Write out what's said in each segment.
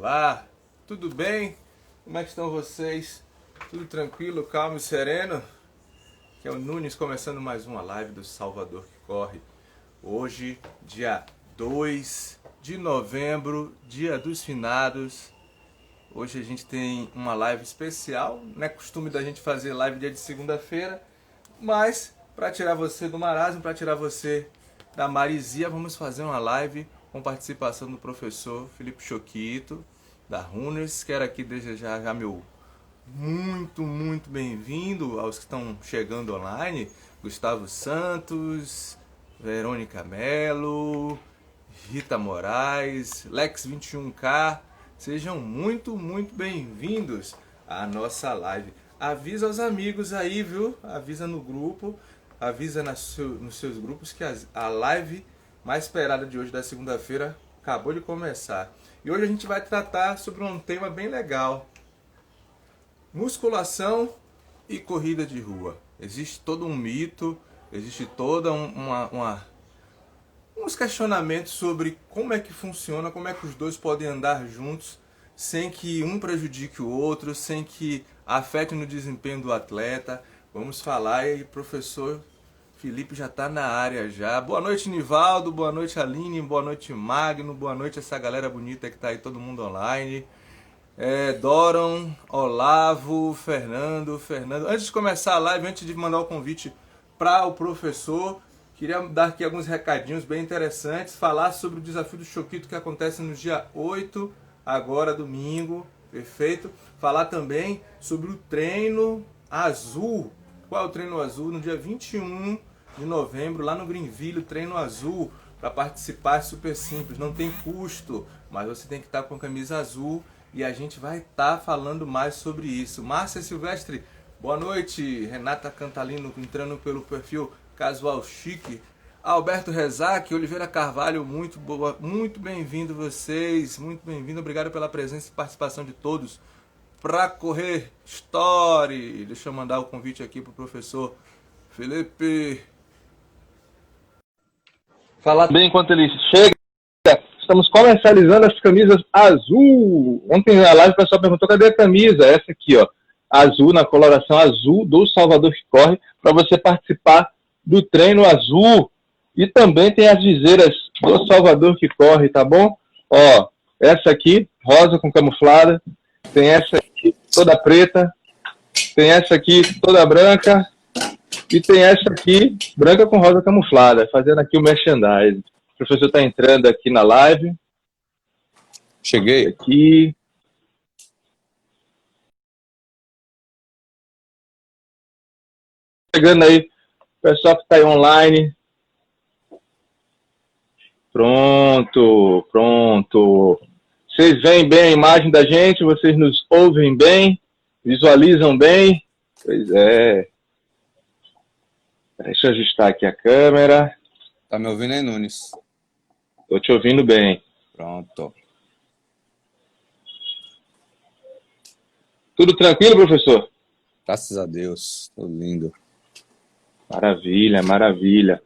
Olá, tudo bem? Como é que estão vocês? Tudo tranquilo, calmo e sereno? Aqui é o Nunes começando mais uma live do Salvador que Corre. Hoje, dia 2 de novembro, dia dos finados. Hoje a gente tem uma live especial. Não é costume da gente fazer live dia de segunda-feira, mas para tirar você do marasmo, para tirar você da marisia, vamos fazer uma live com participação do professor Felipe Choquito, da Runners. Quero aqui desejar já meu muito bem-vindo aos que estão chegando online. Gustavo Santos, Verônica Mello, Rita Moraes, Lex 21K. Sejam muito bem-vindos à nossa live. Avisa aos amigos aí, viu? Avisa no grupo, avisa nos seus grupos que a live mais esperada de hoje, da segunda-feira, acabou de começar. E hoje a gente vai tratar sobre um tema bem legal: musculação e corrida de rua. Existe todo um mito, existe toda uns questionamentos sobre como é que funciona, como é que os dois podem andar juntos sem que um prejudique o outro, sem que afete no desempenho do atleta. Vamos falar, e professor Felipe já está na área já. Boa noite, Nivaldo, boa noite, Aline, boa noite, Magno, boa noite essa galera bonita que está aí, todo mundo online. Doron, Olavo, Fernando. Antes de começar a live, antes de mandar o convite para o professor, queria dar aqui alguns recadinhos bem interessantes. Falar sobre o desafio do Choquito que acontece no dia 8, agora domingo, perfeito. Falar também sobre o treino azul. Qual é o treino azul? No dia 21 de novembro, lá no Greenville, o treino azul. Para participar é super simples, não tem custo, mas você tem que estar com a camisa azul. E a gente vai estar falando mais sobre isso. Márcia Silvestre, boa noite. Renata Cantalino entrando pelo perfil Casual Chique. Alberto Rezac, Oliveira Carvalho, muito bem-vindo vocês. Muito bem-vindo, obrigado pela presença e participação de todos. Para correr Story. Deixa eu mandar o convite aqui para o professor Felipe. Falar bem enquanto ele chega. Estamos comercializando as camisas azul. Ontem na live o pessoal perguntou cadê a camisa. Essa aqui, ó, azul, na coloração azul do Salvador que Corre, para você participar do treino azul. E também tem as viseiras do Salvador que Corre, tá bom? Ó, essa aqui, rosa com camuflada. Tem essa aqui toda preta. Tem essa aqui toda branca. E tem essa aqui, branca com rosa camuflada, fazendo aqui o merchandising. O professor está entrando aqui na live. Cheguei. Aqui. Chegando aí, o pessoal que está aí online. Pronto. Vocês veem bem a imagem da gente? Vocês nos ouvem bem? Visualizam bem? Pois é. Deixa eu ajustar aqui a câmera. Tá me ouvindo aí, Nunes? Estou te ouvindo bem. Pronto. Tudo tranquilo, professor? Graças a Deus. Tô lindo. Maravilha.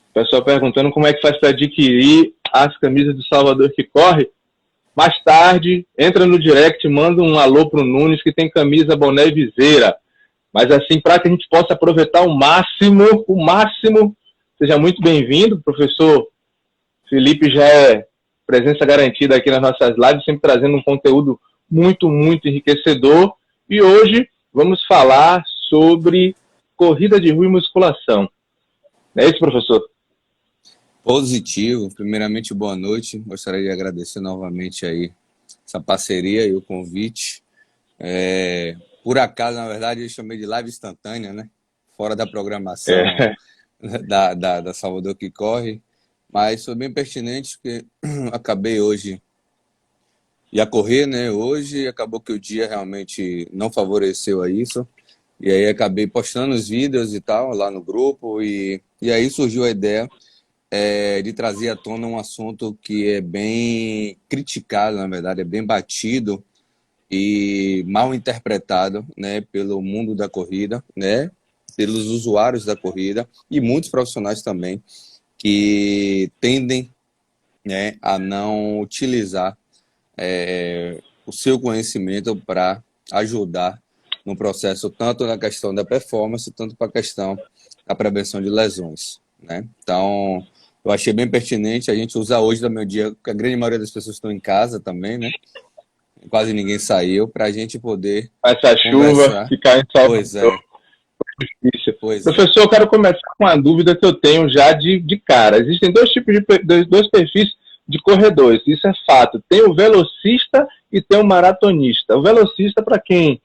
O pessoal perguntando como é que faz para adquirir as camisas do Salvador que Corre. Mais tarde, entra no direct, manda um alô pro Nunes que tem camisa, boné e viseira. Mas assim, para que a gente possa aproveitar o máximo, seja muito bem-vindo. O professor Felipe já é presença garantida aqui nas nossas lives, sempre trazendo um conteúdo muito enriquecedor. E hoje vamos falar sobre corrida de rua e musculação. Não é isso, professor? Positivo. Primeiramente, boa noite. Gostaria de agradecer novamente aí essa parceria e o convite. Por acaso, na verdade, eu chamei de live instantânea, né? Fora da programação da Salvador que Corre. Mas foi bem pertinente, porque acabei hoje ia correr, né? Hoje acabou que o dia realmente não favoreceu a isso. E aí acabei postando os vídeos e tal lá no grupo. E aí surgiu a ideia de trazer à tona um assunto que é bem criticado, na verdade, é bem batido e mal interpretado, né, pelo mundo da corrida, né, pelos usuários da corrida e muitos profissionais também que tendem, né, a não utilizar o seu conhecimento para ajudar no processo, tanto na questão da performance, tanto para a questão da prevenção de lesões, né? Então, eu achei bem pertinente a gente usar hoje do meu dia, porque a grande maioria das pessoas estão em casa também, né? Quase ninguém saiu, para a gente poder essa chuva, ficar em Pois é. Professor, eu quero começar com uma dúvida que eu tenho já de cara. Existem dois tipos dois perfis de corredores, isso é fato. Tem o velocista e tem o maratonista. O velocista, para quem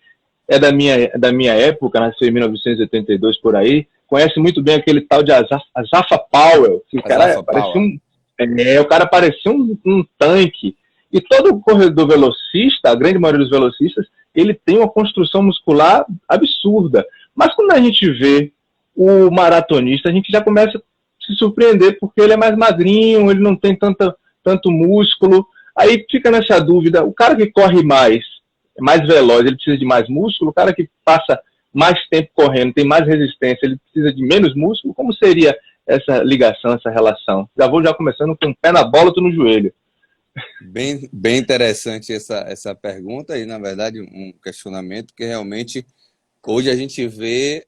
é da minha época, nasceu em 1982 por aí, conhece muito bem aquele tal de Asafa Powell, que o cara parecia um tanque. E todo corredor velocista, a grande maioria dos velocistas, ele tem uma construção muscular absurda. Mas quando a gente vê o maratonista, a gente já começa a se surpreender, porque ele é mais magrinho, ele não tem tanto músculo. Aí fica nessa dúvida, o cara que corre mais, é mais veloz, ele precisa de mais músculo, o cara que passa mais tempo correndo, tem mais resistência, ele precisa de menos músculo. Como seria essa ligação, essa relação? Já vou começando com o pé na bola, outro no joelho. Bem interessante essa pergunta e, na verdade, um questionamento que realmente hoje a gente vê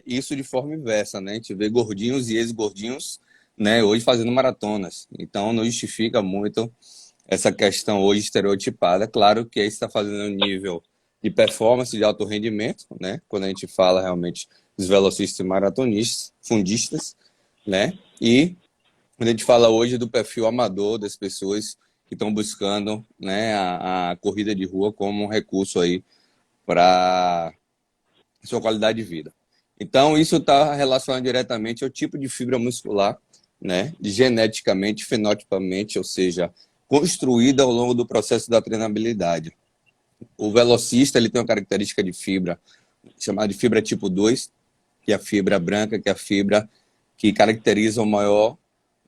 isso de forma inversa, né? A gente vê gordinhos e ex-gordinhos, né, hoje fazendo maratonas. Então, não justifica muito essa questão hoje estereotipada. Claro que aí está fazendo um nível de performance, de alto rendimento, né? Quando a gente fala realmente dos velocistas e maratonistas, fundistas, né? E quando a gente fala hoje do perfil amador das pessoas que estão buscando, né, a corrida de rua como um recurso aí para sua qualidade de vida. Então, isso está relacionado diretamente ao tipo de fibra muscular, né, geneticamente, fenotipamente, ou seja, construída ao longo do processo da treinabilidade. O velocista, ele tem uma característica de fibra chamada de fibra tipo 2, que é a fibra branca, que é a fibra que caracteriza o maior,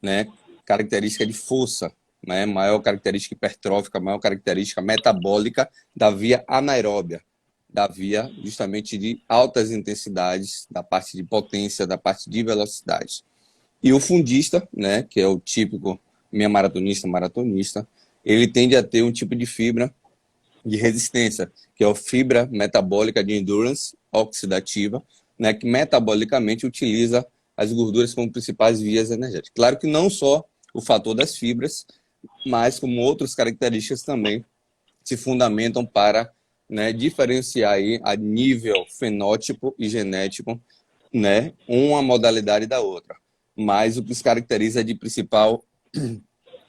né, característica de força, né, maior característica hipertrófica, maior característica metabólica da via anaeróbia, da via justamente de altas intensidades, da parte de potência, da parte de velocidade. E o fundista, né, que é o típico meia maratonista, ele tende a ter um tipo de fibra de resistência, que é a fibra metabólica de endurance oxidativa, né, que metabolicamente utiliza as gorduras como principais vias energéticas. Claro que não só o fator das fibras, mas como outras características também se fundamentam para, né, diferenciar aí a nível fenótipo e genético, né, uma modalidade da outra. Mas o que os caracteriza de principal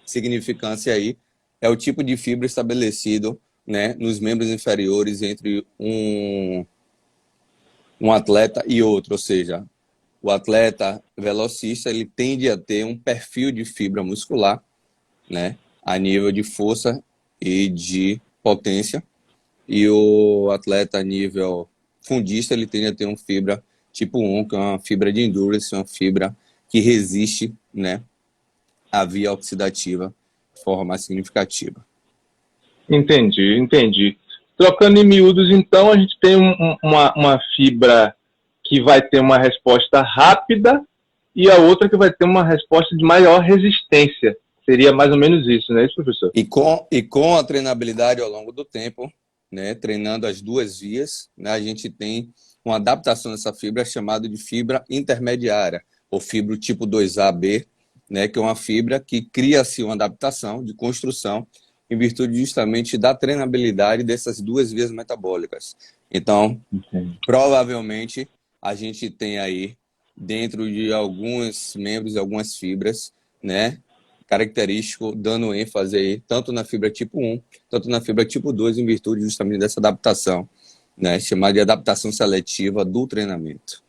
significância aí é o tipo de fibra estabelecido, né, nos membros inferiores entre um atleta e outro, ou seja, o atleta velocista, ele tende a ter um perfil de fibra muscular, né, a nível de força e de potência, e o atleta a nível fundista, ele tende a ter uma fibra tipo 1, que é uma fibra de endurance, uma fibra que resiste, né, à via oxidativa de forma mais significativa. Entendi. Trocando em miúdos, então, a gente tem uma fibra que vai ter uma resposta rápida e a outra que vai ter uma resposta de maior resistência. Seria mais ou menos isso, não é isso, professor? E com a treinabilidade ao longo do tempo, né, treinando as duas vias, né, a gente tem uma adaptação dessa fibra chamada de fibra intermediária, ou fibra tipo 2AB, né, que é uma fibra que cria-se uma adaptação de construção em virtude justamente da treinabilidade dessas duas vias metabólicas. Então, provavelmente, a gente tem aí, dentro de alguns membros e algumas fibras, né, característico, dando ênfase aí, tanto na fibra tipo 1, tanto na fibra tipo 2, em virtude justamente dessa adaptação, né, chamada de adaptação seletiva do treinamento.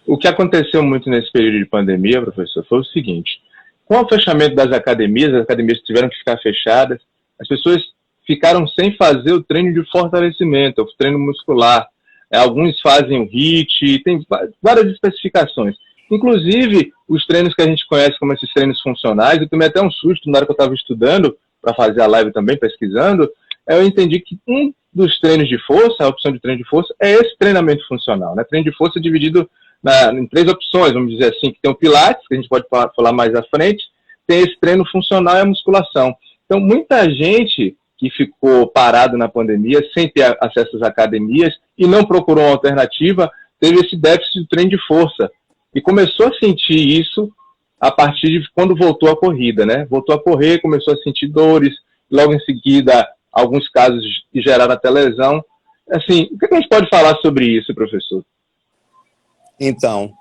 O que aconteceu muito nesse período de pandemia, professor, foi o seguinte: com o fechamento das academias, as academias tiveram que ficar fechadas, as pessoas ficaram sem fazer o treino de fortalecimento, o treino muscular. Alguns fazem o HIIT, tem várias especificações. Inclusive, os treinos que a gente conhece como esses treinos funcionais, eu tomei até um susto na hora que eu estava estudando, para fazer a live também, pesquisando, eu entendi que um dos treinos de força, a opção de treino de força, é esse treinamento funcional, né? Treino de força dividido em 3 opções, vamos dizer assim, que tem o Pilates, que a gente pode falar mais à frente, tem esse treino funcional e a musculação. Então, muita gente que ficou parado na pandemia, sem ter acesso às academias e não procurou uma alternativa, teve esse déficit de treino de força. E começou a sentir isso a partir de quando voltou a corrida, né? Voltou a correr, começou a sentir dores, logo em seguida, alguns casos que geraram até lesão. Assim, o que a gente pode falar sobre isso, professor? Então,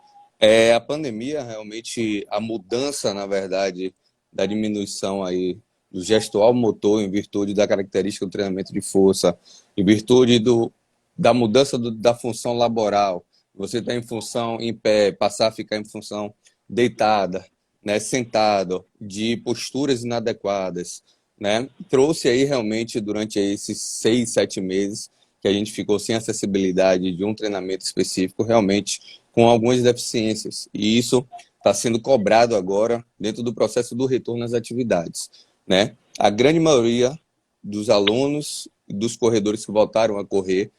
a pandemia, realmente, a mudança, na verdade, da diminuição aí do gestual motor em virtude da característica do treinamento de força, em virtude da mudança da função laboral, você está em função em pé, passar a ficar em função deitada, né, sentado, de posturas inadequadas, né, trouxe aí realmente durante aí esses 6, 7 meses que a gente ficou sem acessibilidade de um treinamento específico, realmente com algumas deficiências. E isso está sendo cobrado agora dentro do processo do retorno às atividades, né? A grande maioria dos alunos e dos corredores que voltaram a correr,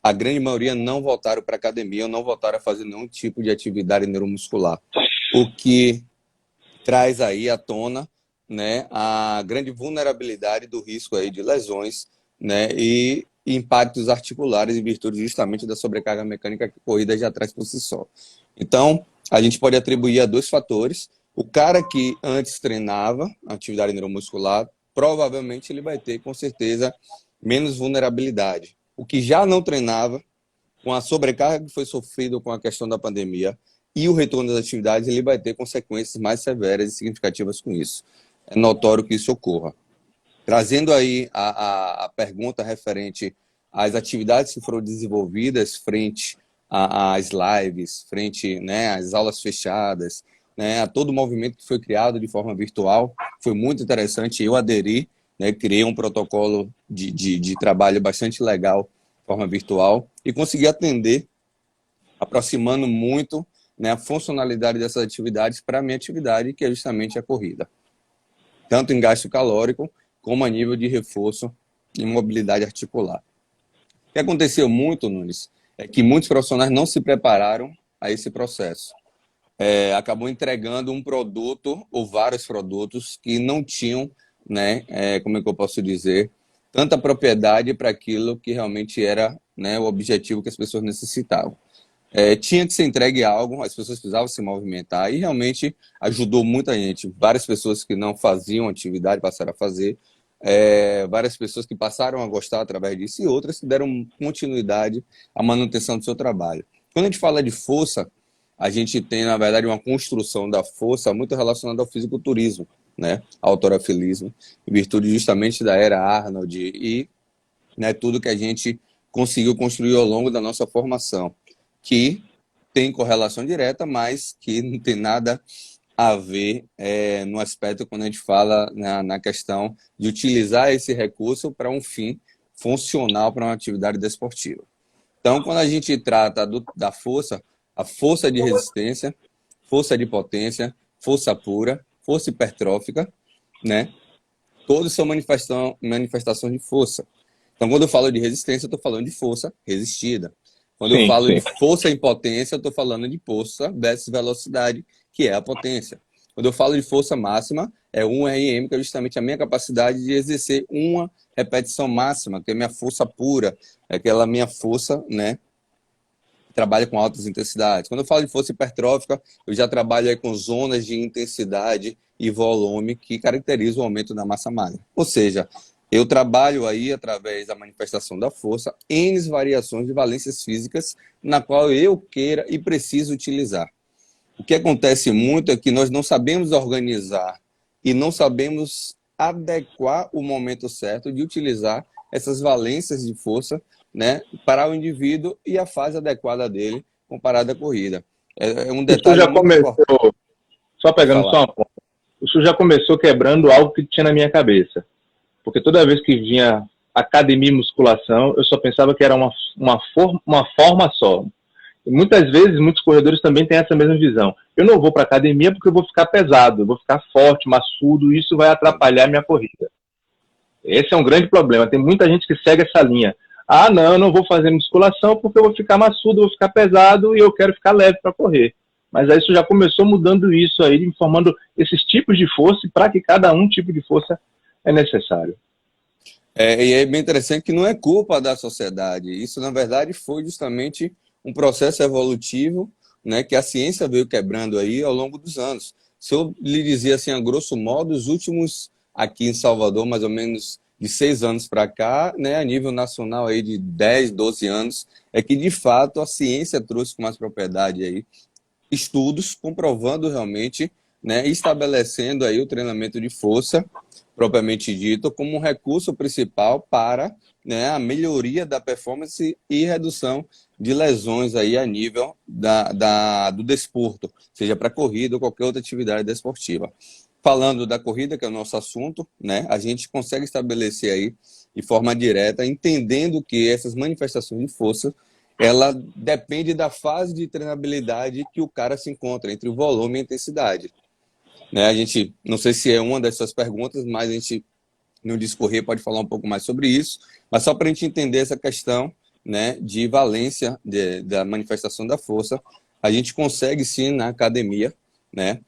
a grande maioria não voltaram para a academia ou não voltaram a fazer nenhum tipo de atividade neuromuscular. O que traz aí à tona, né, a grande vulnerabilidade do risco aí de lesões, né, e impactos articulares em virtude justamente da sobrecarga mecânica que a corrida já traz por si só. Então, a gente pode atribuir a 2 fatores. O cara que antes treinava atividade neuromuscular, provavelmente ele vai ter, com certeza, menos vulnerabilidade. O que já não treinava, com a sobrecarga que foi sofrida com a questão da pandemia e o retorno das atividades, ele vai ter consequências mais severas e significativas com isso. É notório que isso ocorra. Trazendo aí a pergunta referente às atividades que foram desenvolvidas frente às lives, frente, né, às aulas fechadas, né, a todo o movimento que foi criado de forma virtual, foi muito interessante. Eu aderi, né, criei um protocolo de trabalho bastante legal de forma virtual e consegui atender, aproximando muito, né, a funcionalidade dessas atividades para a minha atividade, que é justamente a corrida. Tanto em gasto calórico, como a nível de reforço e mobilidade articular. O que aconteceu muito, Nunes, é que muitos profissionais não se prepararam a esse processo. Acabou entregando um produto ou vários produtos que não tinham, né, como é que eu posso dizer, tanta propriedade para aquilo que realmente era, né, o objetivo que as pessoas necessitavam. Tinha que ser entregue algo, as pessoas precisavam se movimentar e realmente ajudou muita gente. Várias pessoas que não faziam atividade passaram a fazer, várias pessoas que passaram a gostar através disso e outras que deram continuidade à manutenção do seu trabalho. Quando a gente fala de força, a gente tem, na verdade, uma construção da força muito relacionada ao fisiculturismo, né? Ao autorafilismo, em virtude justamente da era Arnold e, né, tudo que a gente conseguiu construir ao longo da nossa formação, que tem correlação direta, mas que não tem nada a ver no aspecto quando a gente fala na questão de utilizar esse recurso para um fim funcional para uma atividade desportiva. Então, quando a gente trata da força, a força de resistência, força de potência, força pura, força hipertrófica, né? Todos são manifestações de força. Então, quando eu falo de resistência, eu estou falando de força resistida. Quando eu falo de força em potência, eu estou falando de força versus velocidade, que é a potência. Quando eu falo de força máxima, é 1 RM, que é justamente a minha capacidade de exercer uma repetição máxima, que é a minha força pura, é aquela minha força, né, que trabalha com altas intensidades. Quando eu falo de força hipertrófica, eu já trabalho aí com zonas de intensidade e volume que caracterizam o aumento da massa magra. Ou seja, eu trabalho aí, através da manifestação da força, N variações de valências físicas na qual eu queira e preciso utilizar. O que acontece muito é que nós não sabemos organizar e não sabemos adequar o momento certo de utilizar essas valências de força, né, para o indivíduo e a fase adequada dele comparada à corrida. É um detalhe já muito importante. Só pegando só uma ponta. Isso já começou quebrando algo que tinha na minha cabeça. Porque toda vez que vinha academia e musculação, eu só pensava que era uma forma só. E muitas vezes, muitos corredores também têm essa mesma visão. Eu não vou para academia porque eu vou ficar pesado, eu vou ficar forte, maçudo, e isso vai atrapalhar a minha corrida. Esse é um grande problema. Tem muita gente que segue essa linha. Ah, não, eu não vou fazer musculação porque eu vou ficar maçudo, eu vou ficar pesado e eu quero ficar leve para correr. Mas aí isso já começou mudando isso aí, informando esses tipos de força e para que cada tipo de força é necessário. E é bem interessante que não é culpa da sociedade. Isso, na verdade, foi justamente um processo evolutivo, né, que a ciência veio quebrando aí ao longo dos anos. Se eu lhe dizer assim, a grosso modo, os últimos aqui em Salvador, mais ou menos de 6 anos para cá, né, a nível nacional aí de 10, 12 anos, é que de fato a ciência trouxe com mais propriedade aí estudos comprovando realmente, né, estabelecendo aí o treinamento de força, propriamente dito, como um recurso principal para, né, a melhoria da performance e redução de lesões aí a nível do desporto, seja para corrida ou qualquer outra atividade desportiva. Falando da corrida, que é o nosso assunto, né, a gente consegue estabelecer aí de forma direta, entendendo que essas manifestações de força ela depende da fase de treinabilidade que o cara se encontra, entre o volume e a intensidade. Né, a gente, não sei se é uma das suas perguntas, mas a gente, no discorrer, pode falar um pouco mais sobre isso, mas só para a gente entender essa questão, né, de valência da manifestação da força, a gente consegue sim, na academia, né,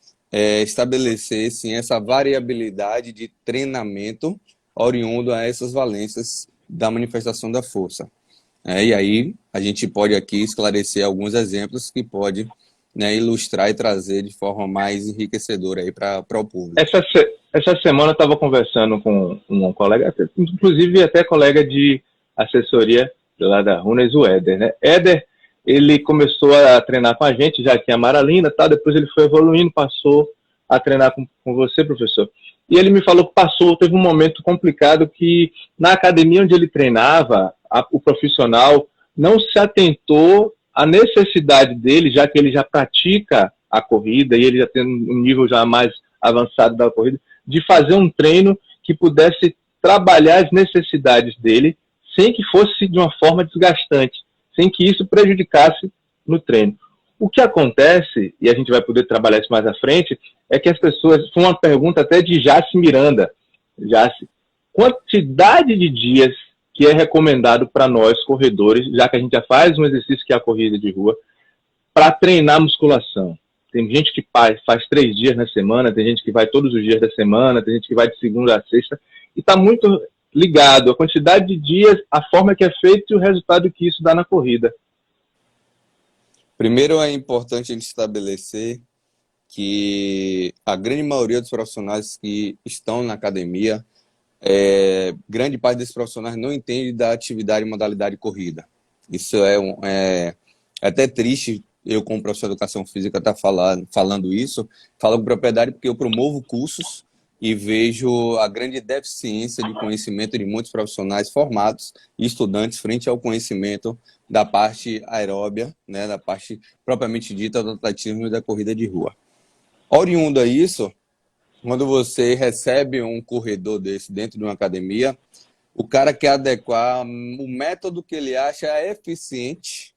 estabelecer sim, essa variabilidade de treinamento oriundo a essas valências da manifestação da força. E aí a gente pode aqui esclarecer alguns exemplos que pode, né, ilustrar e trazer de forma mais enriquecedora aí para o público. Essa semana eu estava conversando com um colega, inclusive até colega de assessoria lá da Runes, o Éder, né? Éder, ele começou a treinar com a gente, já tinha Maralina, tá? Depois ele foi evoluindo, passou a treinar com você, professor. E ele me falou que teve um momento complicado que na academia onde ele treinava, o profissional não se atentou à necessidade dele, já que ele já pratica a corrida e ele já tem um nível já mais avançado da corrida, de fazer um treino que pudesse trabalhar as necessidades dele sem que fosse de uma forma desgastante, sem que isso prejudicasse no treino. O que acontece, e a gente vai poder trabalhar isso mais à frente, é que as pessoas, foi uma pergunta até de Jace Miranda, Jace, quantidade de dias que é recomendado para nós, corredores, já que a gente já faz um exercício que é a corrida de rua, para treinar musculação? Tem gente que faz 3 dias na semana, tem gente que vai todos os dias da semana, tem gente que vai de segunda a sexta, e está muito ligado a quantidade de dias, a forma que é feito e o resultado que isso dá na corrida. Primeiro, é importante a gente estabelecer que a grande maioria dos profissionais que estão na academia, grande parte desses profissionais não entende da atividade e modalidade corrida. Isso é até triste, eu como professor de educação física estar falando isso, falo com propriedade porque eu promovo cursos e vejo a grande deficiência de conhecimento de muitos profissionais formados e estudantes frente ao conhecimento da parte aeróbia, né, da parte propriamente dita do atletismo e da corrida de rua. Oriundo a isso, quando você recebe um corredor desse dentro de uma academia, o cara quer adequar o método que ele acha eficiente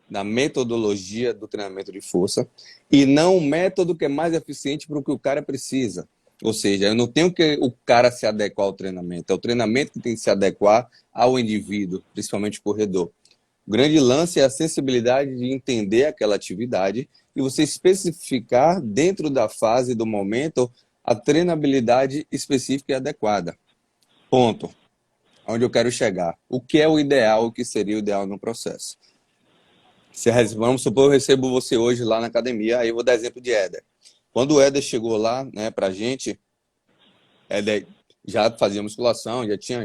na metodologia do treinamento de força e não o método que é mais eficiente para o que o cara precisa. Ou seja, eu não tenho que o cara se adequar ao treinamento, é o treinamento que tem que se adequar ao indivíduo, principalmente o corredor. O grande lance é a sensibilidade de entender aquela atividade e você especificar dentro da fase do momento a treinabilidade específica e adequada. Ponto. Onde eu quero chegar. O que é o ideal, o que seria o ideal no processo. Vamos supor, eu recebo você hoje lá na academia, aí eu vou dar exemplo de Éder. Quando o Éder chegou lá, né, pra gente, Éder já fazia musculação, já tinha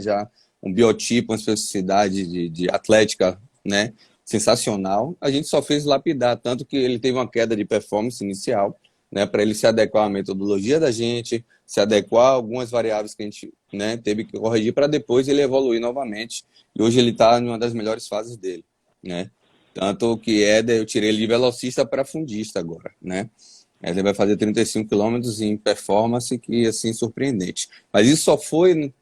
um biotipo, uma especificidade de atlética, né, sensacional. A gente só fez lapidar, tanto que ele teve uma queda de performance inicial, né, para ele se adequar à metodologia da gente, se adequar a algumas variáveis que a gente, né, teve que corrigir para depois ele evoluir novamente. E hoje ele está em uma das melhores fases dele, né? Tanto que Éder, eu tirei ele de velocista para fundista agora, né? Ele vai fazer 35 quilômetros em performance, que assim, surpreendente. Mas isso só foi,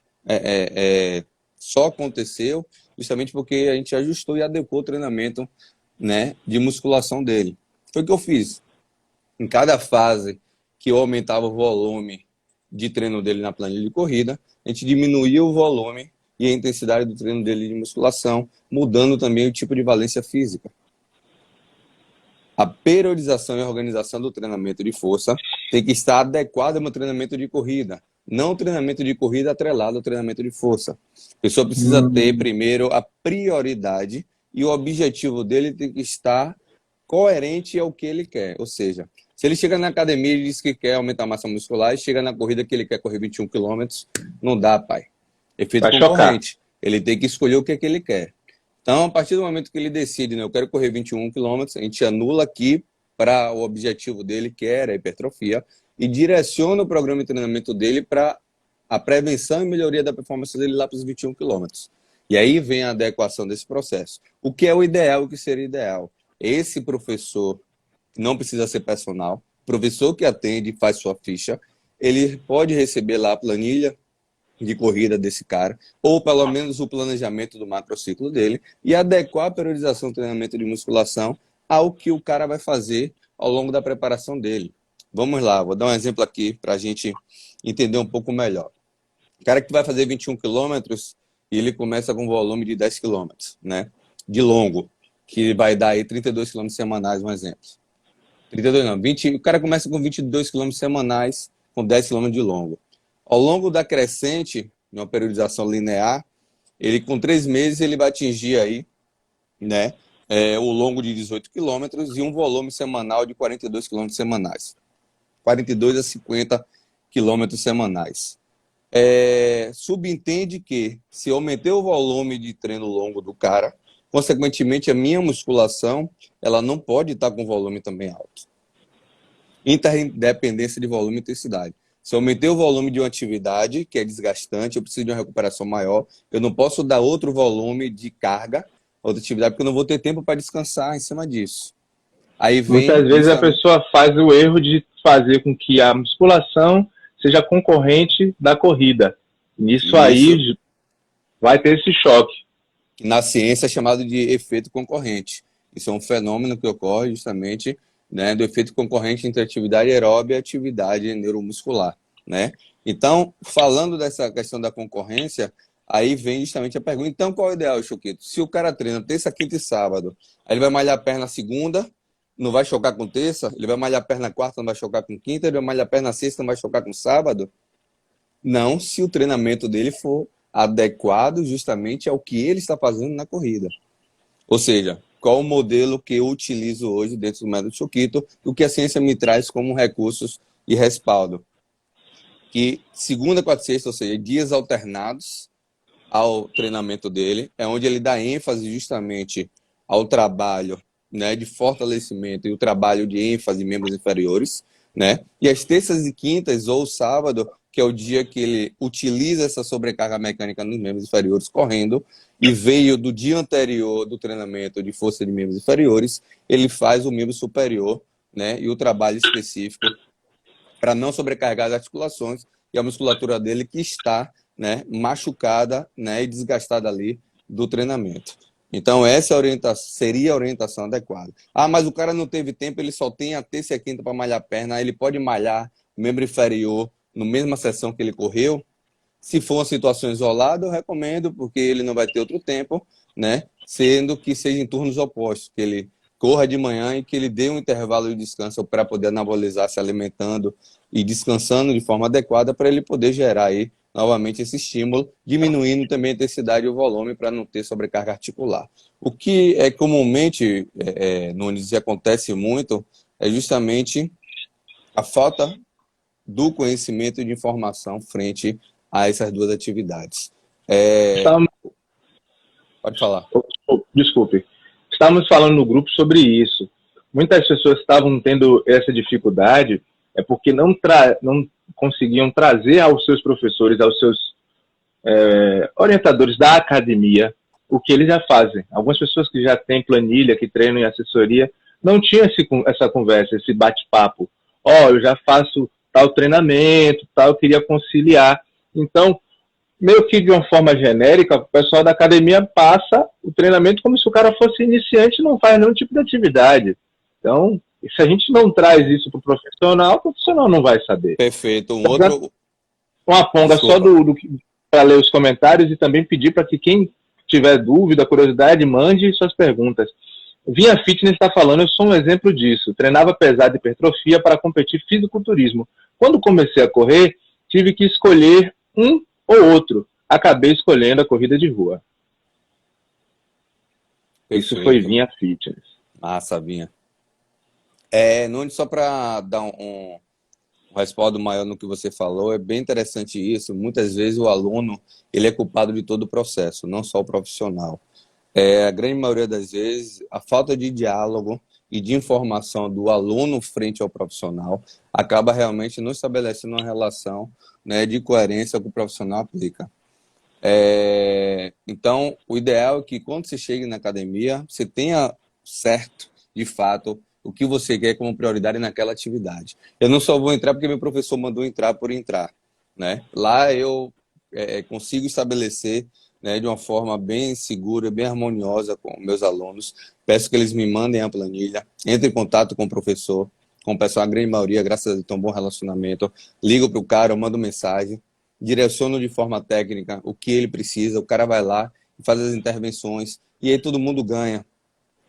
só aconteceu justamente porque a gente ajustou e adequou o treinamento, né, de musculação dele. Foi o que eu fiz. Em cada fase que eu aumentava o volume de treino dele na planilha de corrida, a gente diminuía o volume e a intensidade do treino dele de musculação, mudando também o tipo de valência física. A periodização e a organização do treinamento de força tem que estar adequada ao meu treinamento de corrida. não o treinamento de corrida atrelado ao treinamento de força. A pessoa precisa ter, primeiro, a prioridade e o objetivo dele tem que estar coerente ao que ele quer. Ou seja, se ele chega na academia e diz que quer aumentar a massa muscular e chega na corrida que ele quer correr 21 quilômetros, não dá, pai. Efeito concorrente. Ele tem que escolher o que é que ele quer. Então, a partir do momento que ele decide, né, eu quero correr 21 quilômetros, a gente anula aqui para o objetivo dele, que era a hipertrofia, e direciona o programa de treinamento dele para a prevenção e melhoria da performance dele lá para os 21 quilômetros. E aí vem a adequação desse processo. O que é o ideal, o que seria ideal? Esse professor não precisa ser personal, professor que atende faz sua ficha, ele pode receber lá a planilha de corrida desse cara, ou pelo menos o planejamento do macrociclo dele, e adequar a periodização do treinamento de musculação ao que o cara vai fazer ao longo da preparação dele. Vamos lá, vou dar um exemplo aqui para a gente entender um pouco melhor. O cara que vai fazer 21 quilômetros, ele começa com um volume de 10 quilômetros, né? De longo, que vai dar aí 32 quilômetros semanais, um exemplo. 32 não, 20, o cara começa com 22 quilômetros semanais, com 10 quilômetros de longo. Ao longo da crescente, numa periodização linear, ele com 3 meses ele vai atingir aí, né, o longo de 18 quilômetros e um volume semanal de 42 quilômetros semanais. 42 a 50 quilômetros semanais. Subentende que, se eu aumentei o volume de treino longo do cara, consequentemente a minha musculação ela não pode estar com volume também alto. Interdependência de volume e intensidade. Se eu aumentei o volume de uma atividade que é desgastante, eu preciso de uma recuperação maior, eu não posso dar outro volume de carga, outra atividade, porque eu não vou ter tempo para descansar em cima disso. Aí vem, muitas vezes a pessoa faz o erro de fazer com que a musculação seja concorrente da corrida. Nisso aí vai ter esse choque. Na ciência é chamado de efeito concorrente. Isso é um fenômeno que ocorre justamente, né, do efeito concorrente entre atividade aeróbica e atividade neuromuscular, né? Então, falando dessa questão da concorrência, aí vem justamente a pergunta, então qual é o ideal, Choquito? Se o cara treina terça, quinta e sábado, aí ele vai malhar a perna segunda, não vai chocar com terça, ele vai malhar a perna quarta, não vai chocar com quinta, ele vai malhar a perna sexta, não vai chocar com sábado? Não, se o treinamento dele for adequado justamente ao que ele está fazendo na corrida. Ou seja, qual o modelo que eu utilizo hoje dentro do método Choquito, o que a ciência me traz como recursos e respaldo. Que segunda, quarta e sexta, ou seja, dias alternados ao treinamento dele, é onde ele dá ênfase justamente ao trabalho, né, de fortalecimento e o trabalho de ênfase em membros inferiores, né? E as terças e quintas ou sábado, que é o dia que ele utiliza essa sobrecarga mecânica nos membros inferiores correndo, e veio do dia anterior do treinamento de força de membros inferiores, ele faz o membro superior, né, e o trabalho específico para não sobrecarregar as articulações e a musculatura dele que está, né, machucada, né, e desgastada ali do treinamento. Então, essa seria a orientação adequada. Ah, mas o cara não teve tempo, ele só tem a terça e a quinta para malhar a perna, ele pode malhar o membro inferior na mesma sessão que ele correu? Se for uma situação isolada, eu recomendo, porque ele não vai ter outro tempo, né? Sendo que seja em turnos opostos, que ele corra de manhã e que ele dê um intervalo de descanso para poder anabolizar, se alimentando e descansando de forma adequada para ele poder gerar aí novamente esse estímulo, diminuindo também a intensidade e o volume para não ter sobrecarga articular. O que é comumente, Nunes, acontece muito, é justamente a falta do conhecimento e de informação frente a essas duas atividades. Pode falar. Desculpe. Estávamos falando no grupo sobre isso. Muitas pessoas estavam tendo essa dificuldade porque não conseguiam trazer aos seus professores, aos seus orientadores da academia, o que eles já fazem. Algumas pessoas que já têm planilha, que treinam em assessoria, não tinham essa conversa, esse bate-papo. Eu já faço tal treinamento, tal, eu queria conciliar. Então, meio que de uma forma genérica, o pessoal da academia passa o treinamento como se o cara fosse iniciante e não faz nenhum tipo de atividade. Então, se a gente não traz isso para o profissional não vai saber. Perfeito. Uma ponga só para ler os comentários e também pedir para que quem tiver dúvida, curiosidade, mande suas perguntas. Vinha Fitness está falando, eu sou um exemplo disso. Treinava pesado, hipertrofia para competir fisiculturismo. Quando comecei a correr, tive que escolher um ou outro. Acabei escolhendo a corrida de rua. Isso foi Perfeito. Vinha Fitness. Massa, Vinha. Nunes, só para dar um respaldo maior no que você falou, é bem interessante isso. Muitas vezes o aluno ele é culpado de todo o processo, não só o profissional. A grande maioria das vezes, a falta de diálogo e de informação do aluno frente ao profissional acaba realmente não estabelecendo uma relação, né, de coerência que o profissional aplica. Então, o ideal é que quando você chegue na academia, você tenha certo, de fato, o que você quer como prioridade naquela atividade. Eu não só vou entrar porque meu professor mandou entrar por entrar, né? Lá eu consigo estabelecer, né, de uma forma bem segura, bem harmoniosa com meus alunos. Peço que eles me mandem a planilha, entre em contato com o professor, com o pessoal, a grande maioria, graças a Deus, tem um bom relacionamento. Ligo para o cara, eu mando mensagem, direciono de forma técnica o que ele precisa, o cara vai lá e faz as intervenções, e aí todo mundo ganha.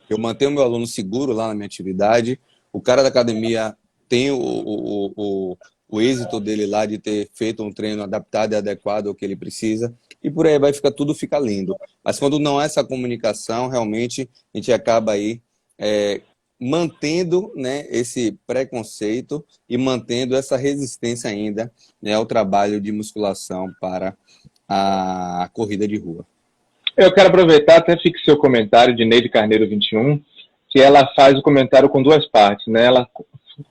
Eu mantenho o meu aluno seguro lá na minha atividade, o cara da academia tem o êxito dele lá de ter feito um treino adaptado e adequado ao que ele precisa, e por aí vai ficar tudo fica lindo. Mas quando não há essa comunicação, realmente a gente acaba aí mantendo, né, esse preconceito e mantendo essa resistência ainda, né, ao trabalho de musculação para a corrida de rua. Eu quero aproveitar, até fixei o comentário de Neide Carneiro 21, que ela faz o comentário com duas partes, né? Ela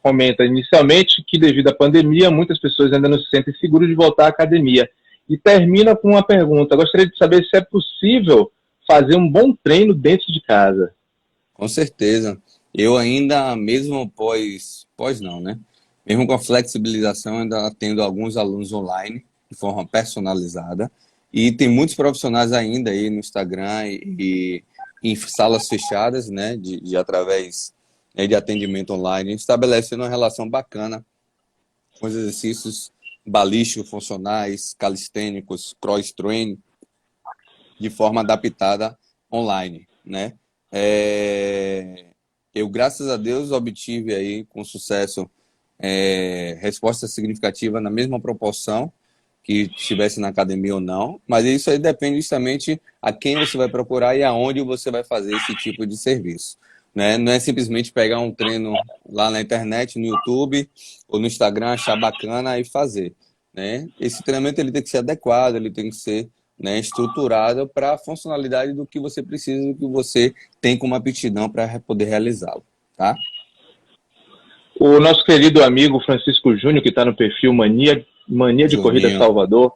comenta inicialmente que devido à pandemia, muitas pessoas ainda não se sentem seguras de voltar à academia. E termina com uma pergunta: gostaria de saber se é possível fazer um bom treino dentro de casa. Com certeza. Eu ainda, mesmo pós não, né? Mesmo com a flexibilização, ainda atendo alguns alunos online de forma personalizada. E tem muitos profissionais ainda aí no Instagram e em salas fechadas, né? Através, né, de atendimento online, estabelecendo uma relação bacana com os exercícios balísticos, funcionais, calistênicos, cross-training, de forma adaptada online, né? Eu, graças a Deus, obtive aí com sucesso resposta significativa na mesma proporção que estivesse na academia ou não, mas isso aí depende justamente a quem você vai procurar e aonde você vai fazer esse tipo de serviço, né? Não é simplesmente pegar um treino lá na internet, no YouTube ou no Instagram, achar bacana e fazer, né? Esse treinamento ele tem que ser adequado, ele tem que ser, né, estruturado para a funcionalidade do que você precisa, do que você tem como aptidão para poder realizá-lo, tá? O nosso querido amigo Francisco Júnior, que está no perfil Mania de Corrida Juninho. Salvador,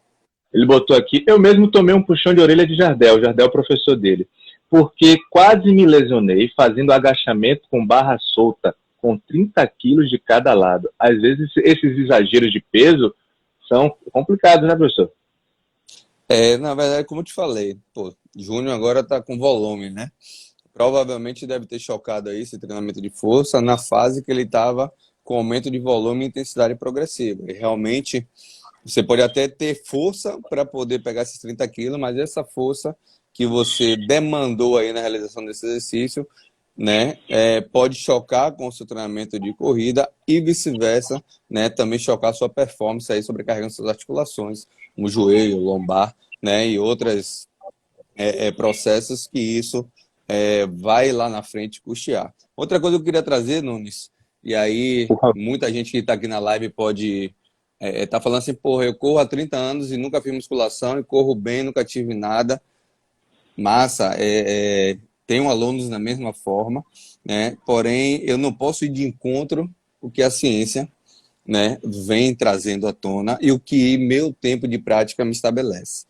ele botou aqui: eu mesmo tomei um puxão de orelha de Jardel, é o professor dele, porque quase me lesionei fazendo agachamento com barra solta, com 30 quilos de cada lado. Às vezes esses exageros de peso são complicados, né, professor? Na verdade, como eu te falei, pô, Júnior agora está com volume, né? Provavelmente deve ter chocado aí esse treinamento de força na fase que ele estava com aumento de volume e intensidade progressiva. E realmente, você pode até ter força para poder pegar esses 30 quilos, mas essa força que você demandou aí na realização desse exercício, né, pode chocar com o seu treinamento de corrida e vice-versa, né, também chocar a sua performance aí, sobrecarregando suas articulações, como joelho, lombar, né, e outros processos que isso vai lá na frente custear. Outra coisa que eu queria trazer, Nunes, e aí muita gente que está aqui na live pode tá falando assim: porra, eu corro há 30 anos e nunca fiz musculação, e corro bem, nunca tive nada. Massa, tenho alunos da mesma forma, né? Porém, eu não posso ir de encontro o que a ciência, né, vem trazendo à tona e o que meu tempo de prática me estabelece.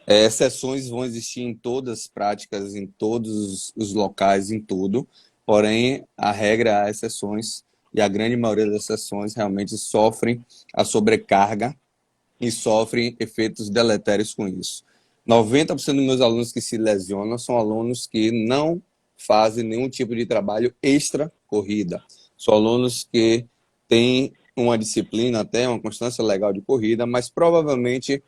Exceções vão existir em todas as práticas, em todos os locais, em tudo, porém, a regra há exceções, e a grande maioria das exceções realmente sofrem a sobrecarga e sofrem efeitos deletérios com isso. 90% dos meus alunos que se lesionam são alunos que não fazem nenhum tipo de trabalho extra corrida. São alunos que têm uma disciplina, até uma constância legal de corrida, mas provavelmente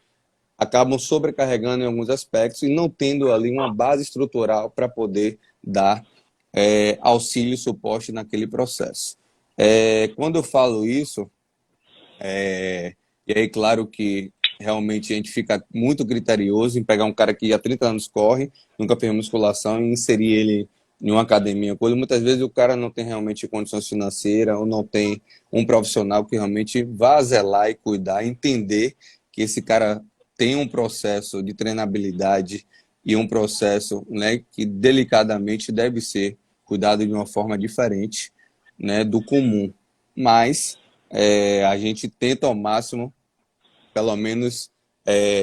acabam sobrecarregando em alguns aspectos e não tendo ali uma base estrutural para poder dar auxílio e suporte naquele processo. Quando eu falo isso, E aí, claro que realmente a gente fica muito criterioso em pegar um cara que há 30 anos corre, nunca fez musculação e inserir ele em uma academia. Quando muitas vezes o cara não tem realmente condições financeiras ou não tem um profissional que realmente vá zelar e cuidar, entender que esse cara tem um processo de treinabilidade e um processo, né, que delicadamente deve ser cuidado de uma forma diferente, né, do comum. Mas a gente tenta ao máximo, pelo menos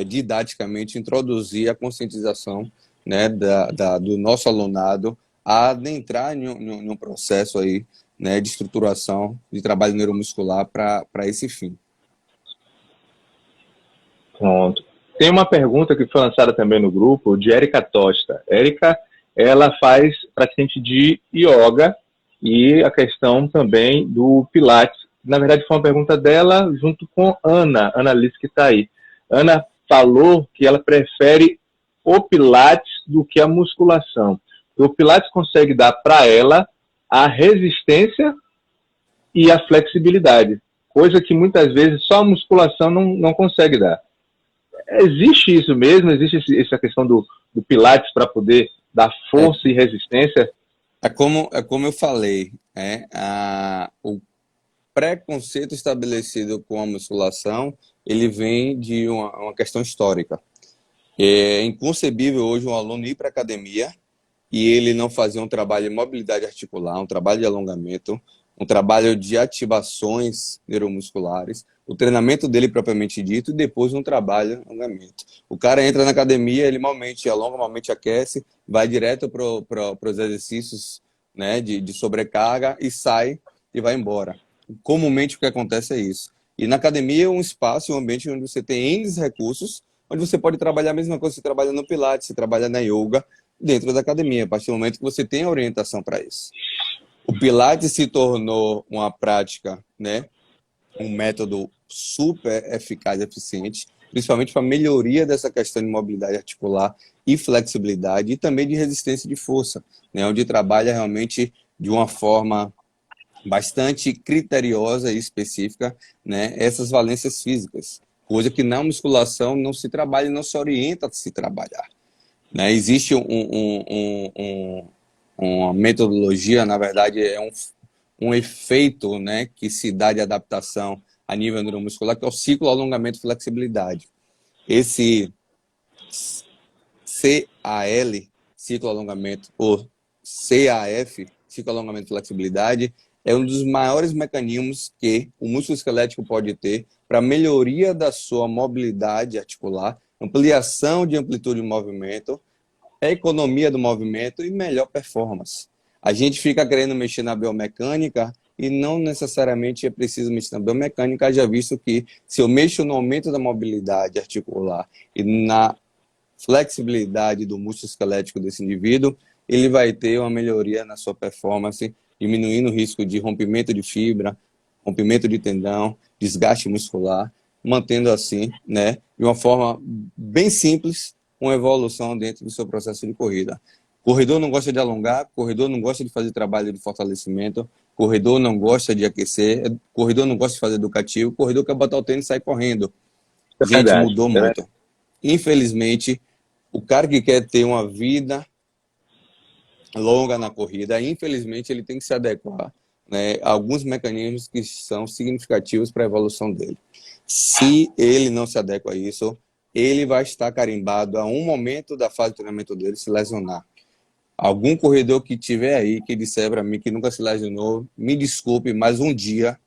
didaticamente, introduzir a conscientização, né, do nosso alunado a adentrar em um processo aí, né, de estruturação de trabalho neuromuscular para esse fim. Pronto. Tem uma pergunta que foi lançada também no grupo, de Érica Tosta. Érica, ela faz praticante de yoga e a questão também do Pilates. Na verdade, foi uma pergunta dela junto com Ana Alice, que está aí. Ana falou que ela prefere o Pilates do que a musculação. O Pilates consegue dar para ela a resistência e a flexibilidade, coisa que muitas vezes só a musculação não consegue dar. Existe isso mesmo? Existe essa questão do Pilates para poder dar força e resistência? É como eu falei, o preconceito estabelecido com a musculação, ele vem de uma questão histórica. É inconcebível hoje um aluno ir para a academia e ele não fazer um trabalho de mobilidade articular, um trabalho de alongamento, um trabalho de ativações neuromusculares, o treinamento dele propriamente dito e depois um trabalho de alongamento. O cara entra na academia, ele malmente alonga, malmente aquece, vai direto para os exercícios, né, de sobrecarga e sai e vai embora. Comumente o que acontece é isso. E na academia é um espaço, um ambiente onde você tem N recursos, onde você pode trabalhar a mesma coisa que você trabalha no Pilates, você trabalha na yoga, dentro da academia, a partir do momento que você tem a orientação para isso. O Pilates se tornou uma prática, né, um método super eficaz e eficiente, principalmente para a melhoria dessa questão de mobilidade articular e flexibilidade e também de resistência de força, né, onde trabalha realmente de uma forma bastante criteriosa e específica, né, essas valências físicas, coisa que na musculação não se trabalha e não se orienta a se trabalhar. Né? Existe uma metodologia, na verdade, é um efeito, né, que se dá de adaptação a nível neuromuscular, que é o ciclo alongamento-flexibilidade. Esse CAL, ciclo alongamento, ou CAF, ciclo alongamento-flexibilidade, é um dos maiores mecanismos que o músculo esquelético pode ter para melhoria da sua mobilidade articular, ampliação de amplitude de movimento, economia do movimento e melhor performance. A gente fica querendo mexer na biomecânica e não necessariamente é preciso mexer na biomecânica, já visto que se eu mexo no aumento da mobilidade articular e na flexibilidade do músculo esquelético desse indivíduo, ele vai ter uma melhoria na sua performance, diminuindo o risco de rompimento de fibra, rompimento de tendão, desgaste muscular, mantendo assim, né, de uma forma bem simples, uma evolução dentro do seu processo de corrida. Corredor não gosta de alongar, corredor não gosta de fazer trabalho de fortalecimento, corredor não gosta de aquecer, corredor não gosta de fazer educativo, corredor quer botar o tênis e sair correndo. Gente, mudou muito. Infelizmente, o cara que quer ter uma vida longa na corrida, infelizmente ele tem que se adequar, né, a alguns mecanismos que são significativos para a evolução dele. Se ele não se adequa a isso, ele vai estar carimbado a um momento da fase de treinamento dele se lesionar. Algum corredor que tiver aí, que disser para mim que nunca se lesionou, me desculpe, mas um dia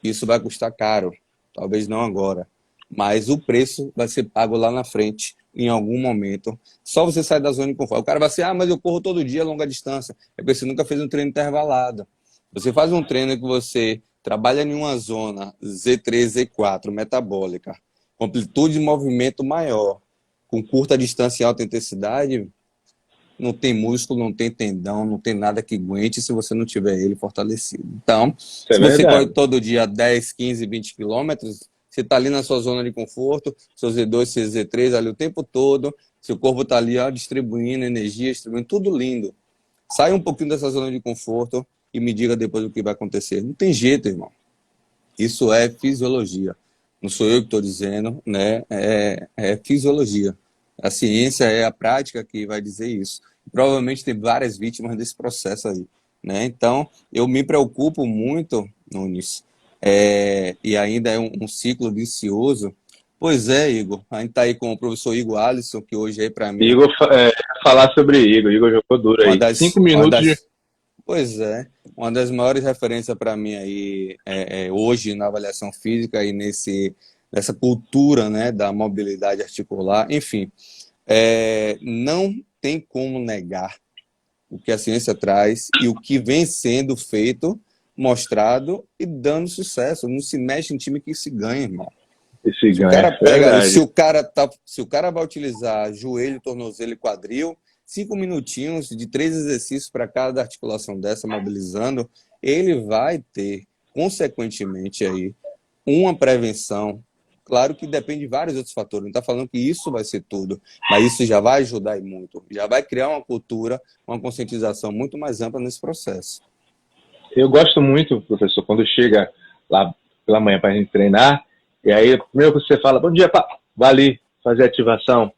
isso vai custar caro. Talvez não agora, mas o preço vai ser pago lá na frente, em algum momento. Só você sair da zona de conforto. O cara vai assim, mas eu corro todo dia a longa distância. É porque você nunca fez um treino intervalado. Você faz um treino que você trabalha em uma zona Z3, Z4, metabólica, com amplitude de movimento maior, com curta distância e alta intensidade, não tem músculo, não tem tendão, não tem nada que aguente se você não tiver ele fortalecido. Então, se você corre todo dia 10, 15, 20 quilômetros, você está ali na sua zona de conforto, seu Z2, seu Z3 ali o tempo todo, seu corpo está ali distribuindo energia, distribuindo tudo lindo. Sai um pouquinho dessa zona de conforto e me diga depois o que vai acontecer. Não tem jeito, irmão. Isso é fisiologia. não sou eu que estou dizendo, né? É fisiologia. A ciência é a prática que vai dizer isso. Provavelmente tem várias vítimas desse processo aí, né? Então, eu me preocupo muito, Nunes, e ainda é um ciclo vicioso. Pois é, Igor, a gente está aí com o professor Igor Alisson, que hoje aí para mim, Igor, falar sobre Igor. Igor jogou duro uma aí. das, 5 minutos de. pois é, uma das maiores referências para mim aí hoje na avaliação física e nessa cultura, né, da mobilidade articular. Enfim, não tem como negar o que a ciência traz e o que vem sendo feito, mostrado e dando sucesso. Não se mexe em time que se ganha, irmão. Esse Se o ganho, cara é pega, verdade. se o cara vai utilizar joelho, tornozelo e quadril, 5 minutinhos de 3 exercícios para cada articulação dessa, mobilizando, ele vai ter, consequentemente, aí, uma prevenção. Claro que depende de vários outros fatores. Não está falando que isso vai ser tudo, mas isso já vai ajudar e muito. Já vai criar uma cultura, uma conscientização muito mais ampla nesse processo. Eu gosto muito, professor, quando chega lá pela manhã para a gente treinar, e aí, primeiro que você fala, bom dia, pá, vai ali fazer ativação.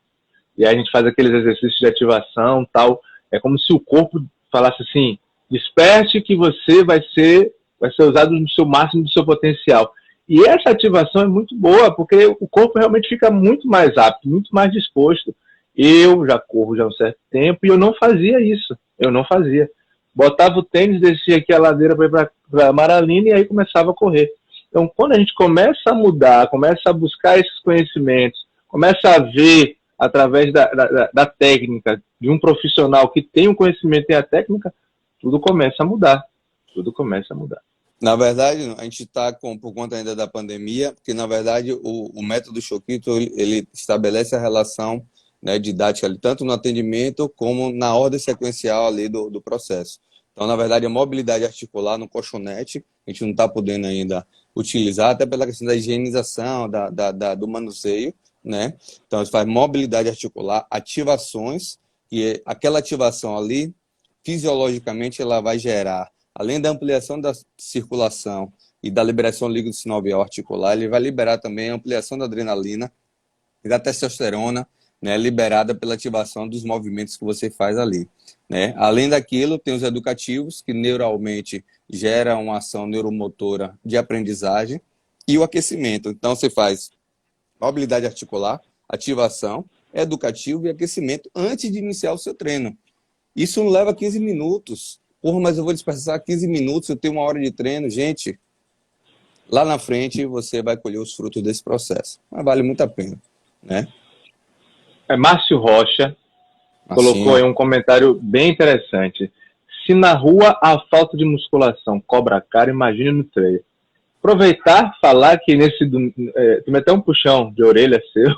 E aí a gente faz aqueles exercícios de ativação, tal. É como se o corpo falasse assim, desperte que você vai ser usado no seu máximo do seu potencial. E essa ativação é muito boa, porque o corpo realmente fica muito mais apto, muito mais disposto. Eu já corro já há um certo tempo e eu não fazia isso. Eu não fazia. Botava o tênis, descia aqui a ladeira para ir para Maralina e aí começava a correr. Então, quando a gente começa a mudar, começa a buscar esses conhecimentos, começa a ver através da técnica de um profissional que tem um conhecimento e a técnica, tudo começa a mudar. Tudo começa a mudar. Na verdade, a gente está por conta ainda da pandemia, porque, na verdade, o método Choquito, ele estabelece a relação, né, didática ali, tanto no atendimento como na ordem sequencial ali do processo. Então, na verdade, a mobilidade articular no colchonete, a gente não está podendo ainda utilizar, até pela questão da higienização, do manuseio, né? Então, a gente faz mobilidade articular, ativações, e aquela ativação ali, fisiologicamente, ela vai gerar, além da ampliação da circulação e da liberação líquido sinovial articular, ele vai liberar também a ampliação da adrenalina e da testosterona, né, liberada pela ativação dos movimentos que você faz ali, né? Além daquilo, tem os educativos, que neuralmente geram uma ação neuromotora de aprendizagem, e o aquecimento. Então, você faz mobilidade articular, ativação, educativo e aquecimento antes de iniciar o seu treino. Isso não leva 15 minutos. Porra, mas eu vou dispersar 15 minutos, eu tenho 1 hora de treino. Gente, lá na frente você vai colher os frutos desse processo. Mas vale muito a pena, né? Márcio Rocha colocou aí um comentário bem interessante. Se na rua a falta de musculação cobra caro, imagine no treino. Aproveitar, falar que tem até um puxão de orelha seu.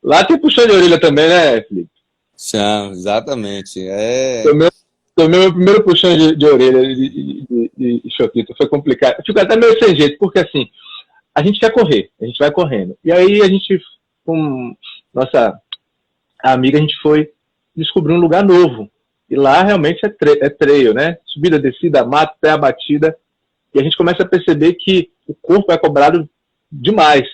Lá tem puxão de orelha também, né, Felipe? Sim, exatamente. Tomei meu primeiro puxão de orelha de Choquito. Foi complicado. Fico até meio sem jeito, porque assim, a gente quer correr, a gente vai correndo. E aí a gente, com nossa amiga, a gente foi descobrir um lugar novo. E lá realmente é trail, né? Subida, descida, mato, terra batida. E a gente começa a perceber que o corpo é cobrado demais.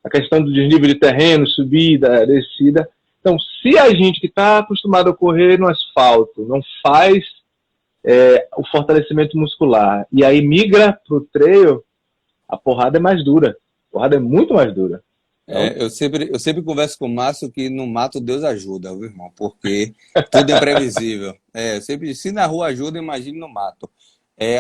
A questão do desnível de terreno, subida, descida. Então, se a gente que está acostumado a correr no asfalto não faz o fortalecimento muscular e aí migra para o trail, a porrada é mais dura. A porrada é muito mais dura. Então, eu sempre converso com o Márcio que no mato Deus ajuda, viu, irmão? Porque tudo é imprevisível. Eu sempre, se na rua ajuda, imagine no mato.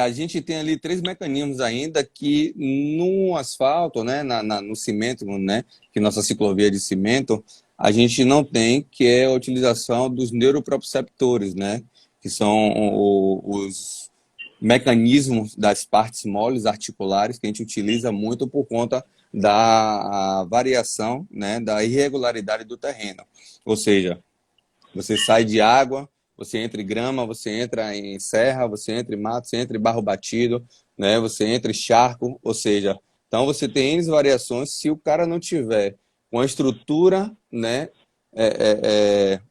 A gente tem ali 3 mecanismos ainda que no asfalto, né, no cimento, né, que nossa ciclovia é de cimento, a gente não tem, que é a utilização dos neuroproprioceptores, né, que são os mecanismos das partes moles articulares que a gente utiliza muito por conta da variação, né, da irregularidade do terreno. Ou seja, você sai de água, você entra em grama, você entra em serra, você entra em mato, você entra em barro batido, né? Você entra em charco, ou seja, então você tem N variações. Se o cara não tiver com a estrutura, né,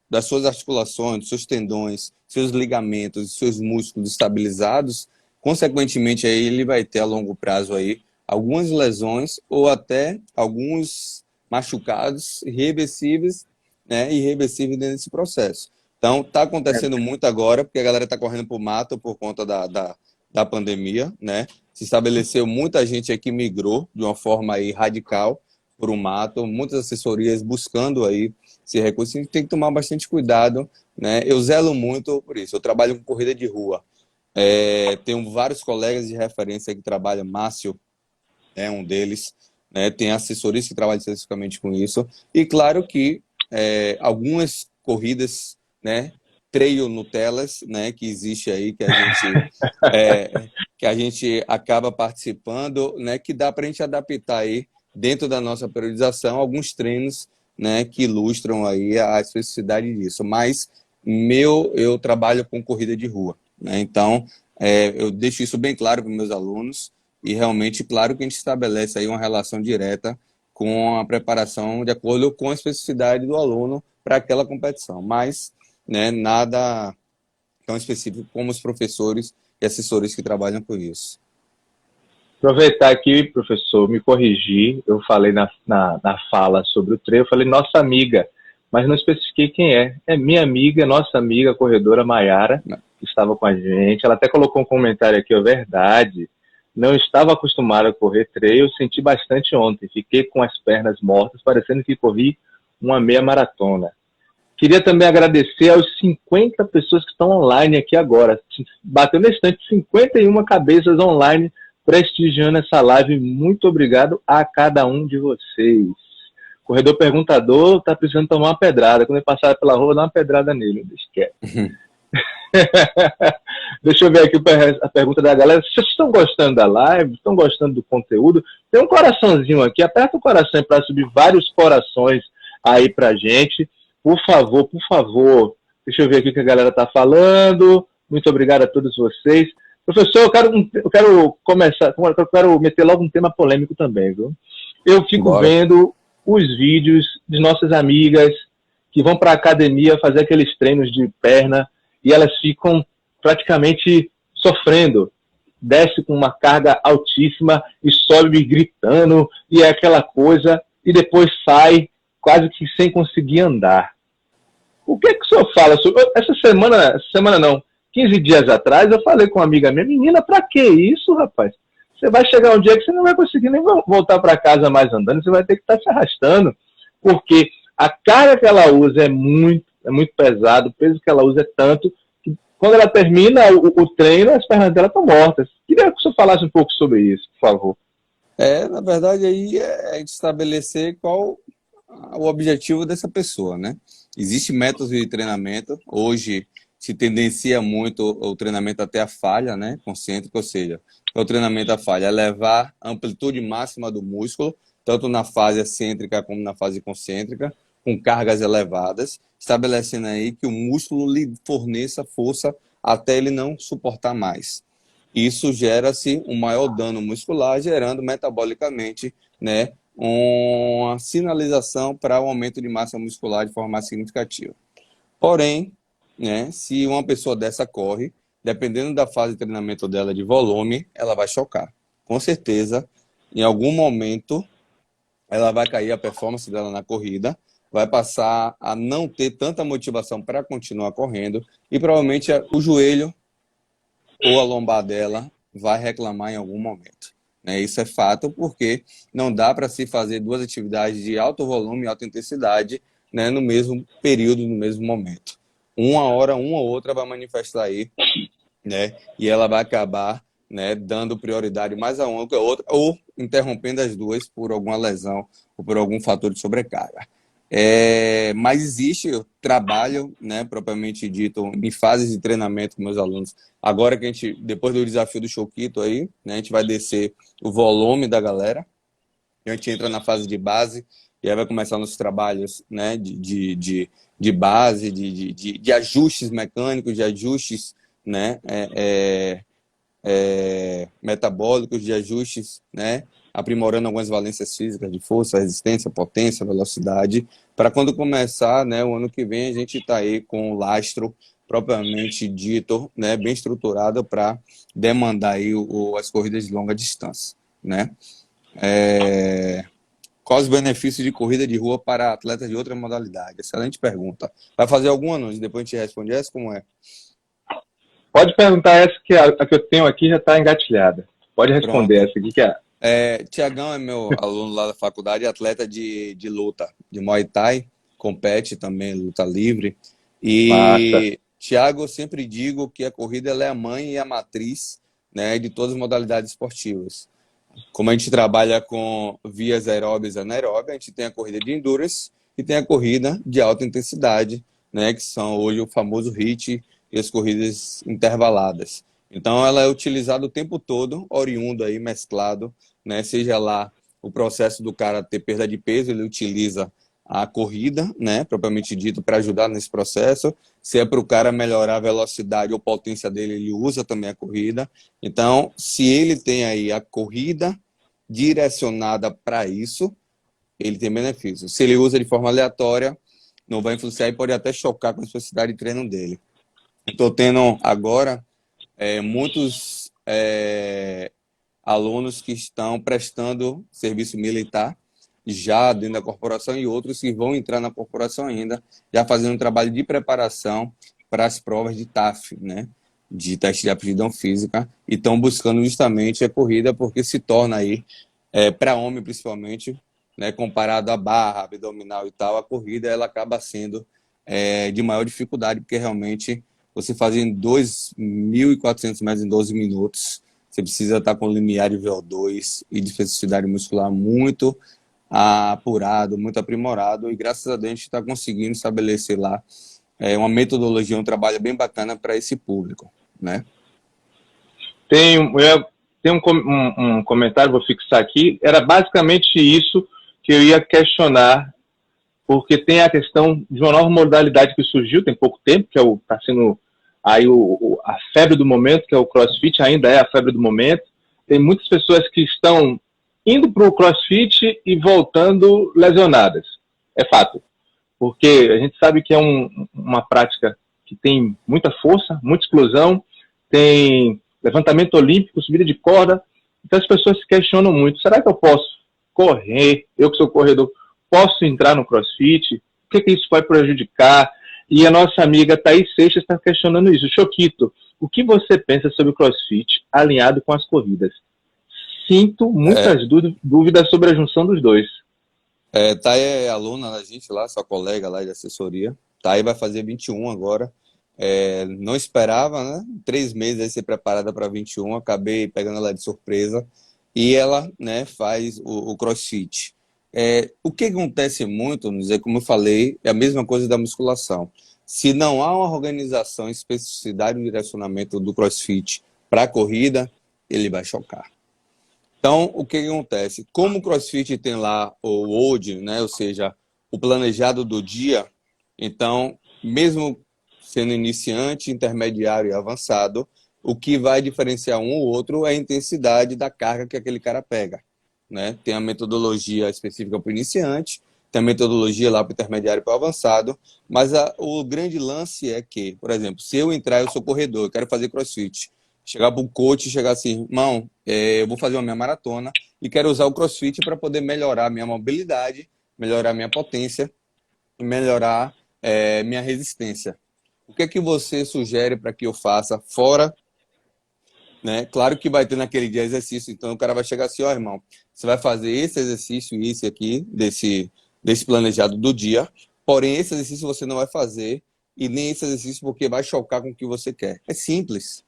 das suas articulações, dos seus tendões, seus ligamentos, seus músculos estabilizados, consequentemente aí ele vai ter a longo prazo aí algumas lesões ou até alguns machucados irreversíveis, né, irreversíveis nesse processo. Então, está acontecendo muito agora, porque a galera está correndo para o mato por conta da pandemia, né? Se estabeleceu, muita gente aqui migrou de uma forma aí radical para o mato, muitas assessorias buscando aí esse recurso. A gente tem que tomar bastante cuidado, né? Eu zelo muito por isso. Eu trabalho com corrida de rua. Tenho vários colegas de referência que trabalham, Márcio é um deles, né? Tem assessorias que trabalham especificamente com isso. E claro que algumas corridas, né, trail Nutelas, né, que existe aí, que a gente acaba participando, né, que dá para a gente adaptar aí dentro da nossa periodização alguns treinos, né, que ilustram aí a especificidade disso. Mas eu trabalho com corrida de rua, né? Então eu deixo isso bem claro para os meus alunos e realmente claro que a gente estabelece aí uma relação direta com a preparação de acordo com a especificidade do aluno para aquela competição, mas, né, nada tão específico como os professores e assessores que trabalham com isso. Aproveitar aqui, professor, me corrigir. Eu falei na fala sobre o treino, eu falei nossa amiga, mas não especifiquei quem é. É minha amiga, nossa amiga, a corredora Maiara, que estava com a gente. Ela até colocou um comentário aqui, é verdade. Não estava acostumado a correr trail, senti bastante ontem. Fiquei com as pernas mortas, parecendo que corri uma meia maratona. Queria também agradecer aos 50 pessoas que estão online aqui agora. Bateu na estante 51 cabeças online prestigiando essa live. Muito obrigado a cada um de vocês. Corredor perguntador está precisando tomar uma pedrada. Quando ele passar pela rua, dá uma pedrada nele. Deixa Deixa eu ver aqui a pergunta da galera. Vocês estão gostando da live? Estão gostando do conteúdo? Tem um coraçãozinho aqui. Aperta o coração para subir vários corações aí pra gente. Por favor, por favor. Deixa eu ver aqui o que a galera está falando. Muito obrigado a todos vocês. Professor, eu quero começar, eu quero meter logo um tema polêmico também, viu? Eu fico vendo os vídeos de nossas amigas que vão para a academia fazer aqueles treinos de perna e elas ficam praticamente sofrendo. Desce com uma carga altíssima e sobe gritando e é aquela coisa e depois sai quase que sem conseguir andar. O que é que o senhor fala sobre... Essa semana não, 15 dias atrás, eu falei com uma amiga minha, menina, pra que isso, rapaz? Você vai chegar um dia que você não vai conseguir nem voltar para casa mais andando, você vai ter que estar se arrastando, porque a carga que ela usa é muito pesado, o peso que ela usa é tanto, que quando ela termina o treino, as pernas dela estão mortas. Queria que o senhor falasse um pouco sobre isso, por favor. Na verdade, aí é a gente estabelecer qual o objetivo dessa pessoa, né? Existem métodos de treinamento, hoje se tendencia muito o treinamento até a falha, né, concêntrica, ou seja, o treinamento à falha é levar a amplitude máxima do músculo, tanto na fase excêntrica como na fase concêntrica, com cargas elevadas, estabelecendo aí que o músculo lhe forneça força até ele não suportar mais. Isso gera-se um maior dano muscular, gerando metabolicamente, né, uma sinalização para o aumento de massa muscular de forma mais significativa. Porém, né, se uma pessoa dessa corre, dependendo da fase de treinamento dela de volume, ela vai chocar. Com certeza, em algum momento, ela vai cair a performance dela na corrida, vai passar a não ter tanta motivação para continuar correndo e provavelmente o joelho ou a lombar dela vai reclamar em algum momento. Isso é fato, porque não dá para se fazer duas atividades de alto volume e alta intensidade, né, no mesmo período, no mesmo momento. Uma hora, uma ou outra vai manifestar aí, né, e ela vai acabar, né, dando prioridade mais a uma que a outra, ou interrompendo as duas por alguma lesão ou por algum fator de sobrecarga. Mas existe o trabalho, né, propriamente dito, em fases de treinamento com meus alunos. Agora que a gente, depois do desafio do Choquito aí, né, a gente vai descer o volume da galera, a gente entra na fase de base, e aí vai começar nossos trabalhos, né, de base, de ajustes mecânicos, de ajustes, né, metabólicos, de ajustes, né, aprimorando algumas valências físicas de força, resistência, potência, velocidade, para quando começar, né, o ano que vem, a gente está aí com o lastro propriamente dito, né, bem estruturado para demandar aí as corridas de longa distância, né? Quais os benefícios de corrida de rua para atletas de outra modalidade? Excelente pergunta. Vai fazer algum anúncio, depois a gente responde essa, como é? Pode perguntar essa, que a que eu tenho aqui já está engatilhada. Pode responder Pronto. essa aqui, que é. Tiagão é meu aluno lá da faculdade, atleta de luta, de Muay Thai, compete também, luta livre. Massa. E, Tiago, eu sempre digo que a corrida ela é a mãe e a matriz, né, de todas as modalidades esportivas. Como a gente trabalha com vias aeróbias e anaeróbias, a gente tem a corrida de endurance e tem a corrida de alta intensidade, né, que são hoje o famoso HIIT e as corridas intervaladas. Então, ela é utilizada o tempo todo, oriundo aí, mesclado, né, seja lá o processo do cara ter perda de peso, ele utiliza a corrida, né, propriamente dito, para ajudar nesse processo. Se é para o cara melhorar a velocidade ou potência dele, ele usa também a corrida. Então, se ele tem aí a corrida direcionada para isso, ele tem benefício. Se ele usa de forma aleatória, não vai influenciar e pode até chocar com a especificidade de treino dele. Estou tendo agora muitos alunos que estão prestando serviço militar já dentro da corporação e outros que vão entrar na corporação ainda, já fazendo um trabalho de preparação para as provas de TAF, né? De teste de aptidão física, e estão buscando justamente a corrida porque se torna aí, para homem principalmente, né, comparado à barra, abdominal e tal, a corrida ela acaba sendo de maior dificuldade, porque realmente você fazendo 2.400 metros em 12 minutos, você precisa estar com limiar de VO2 e de especificidade muscular muito apurado, muito aprimorado, e graças a Deus a gente está conseguindo estabelecer lá uma metodologia, um trabalho bem bacana para esse público, né? Tem um comentário, vou fixar aqui, era basicamente isso que eu ia questionar, porque tem a questão de uma nova modalidade que surgiu tem pouco tempo, que está sendo aí a febre do momento, que é o CrossFit, ainda é a febre do momento. Tem muitas pessoas que estão indo para o CrossFit e voltando lesionadas. É fato. Porque a gente sabe que é uma prática que tem muita força, muita explosão, tem levantamento olímpico, subida de corda. Então as pessoas se questionam muito. Será que eu posso correr? Eu que sou corredor, posso entrar no CrossFit? O que isso vai prejudicar? E a nossa amiga Thaís Seixas está questionando isso. Choquito, o que você pensa sobre o CrossFit alinhado com as corridas? Sinto muitas dúvidas sobre a junção dos dois. Thay é aluna da gente lá, sua colega lá de assessoria. Thay vai fazer 21 agora. Não esperava, né? 3 meses aí ser preparada para 21. Acabei pegando ela de surpresa. E ela, né, faz o CrossFit. O que acontece muito, como eu falei, é a mesma coisa da musculação. Se não há uma organização, especificidade e direcionamento do CrossFit para a corrida, ele vai chocar. Então, o que acontece? Como o CrossFit tem lá o WOD, né, ou seja, o planejado do dia, então, mesmo sendo iniciante, intermediário e avançado, o que vai diferenciar um ou outro é a intensidade da carga que aquele cara pega, né? Tem a metodologia específica para o iniciante, tem a metodologia lá para o intermediário e para o avançado, mas o grande lance é que, por exemplo, se eu entrar, eu sou corredor, eu quero fazer CrossFit, chegar para o coach e chegar assim, irmão, eu vou fazer uma minha maratona e quero usar o CrossFit para poder melhorar a minha mobilidade, melhorar a minha potência e melhorar minha resistência. O que é que você sugere para que eu faça fora, né? Claro que vai ter naquele dia exercício, então o cara vai chegar assim, ó, irmão, você vai fazer esse exercício e esse aqui, desse planejado do dia, porém esse exercício você não vai fazer e nem esse exercício porque vai chocar com o que você quer. É simples.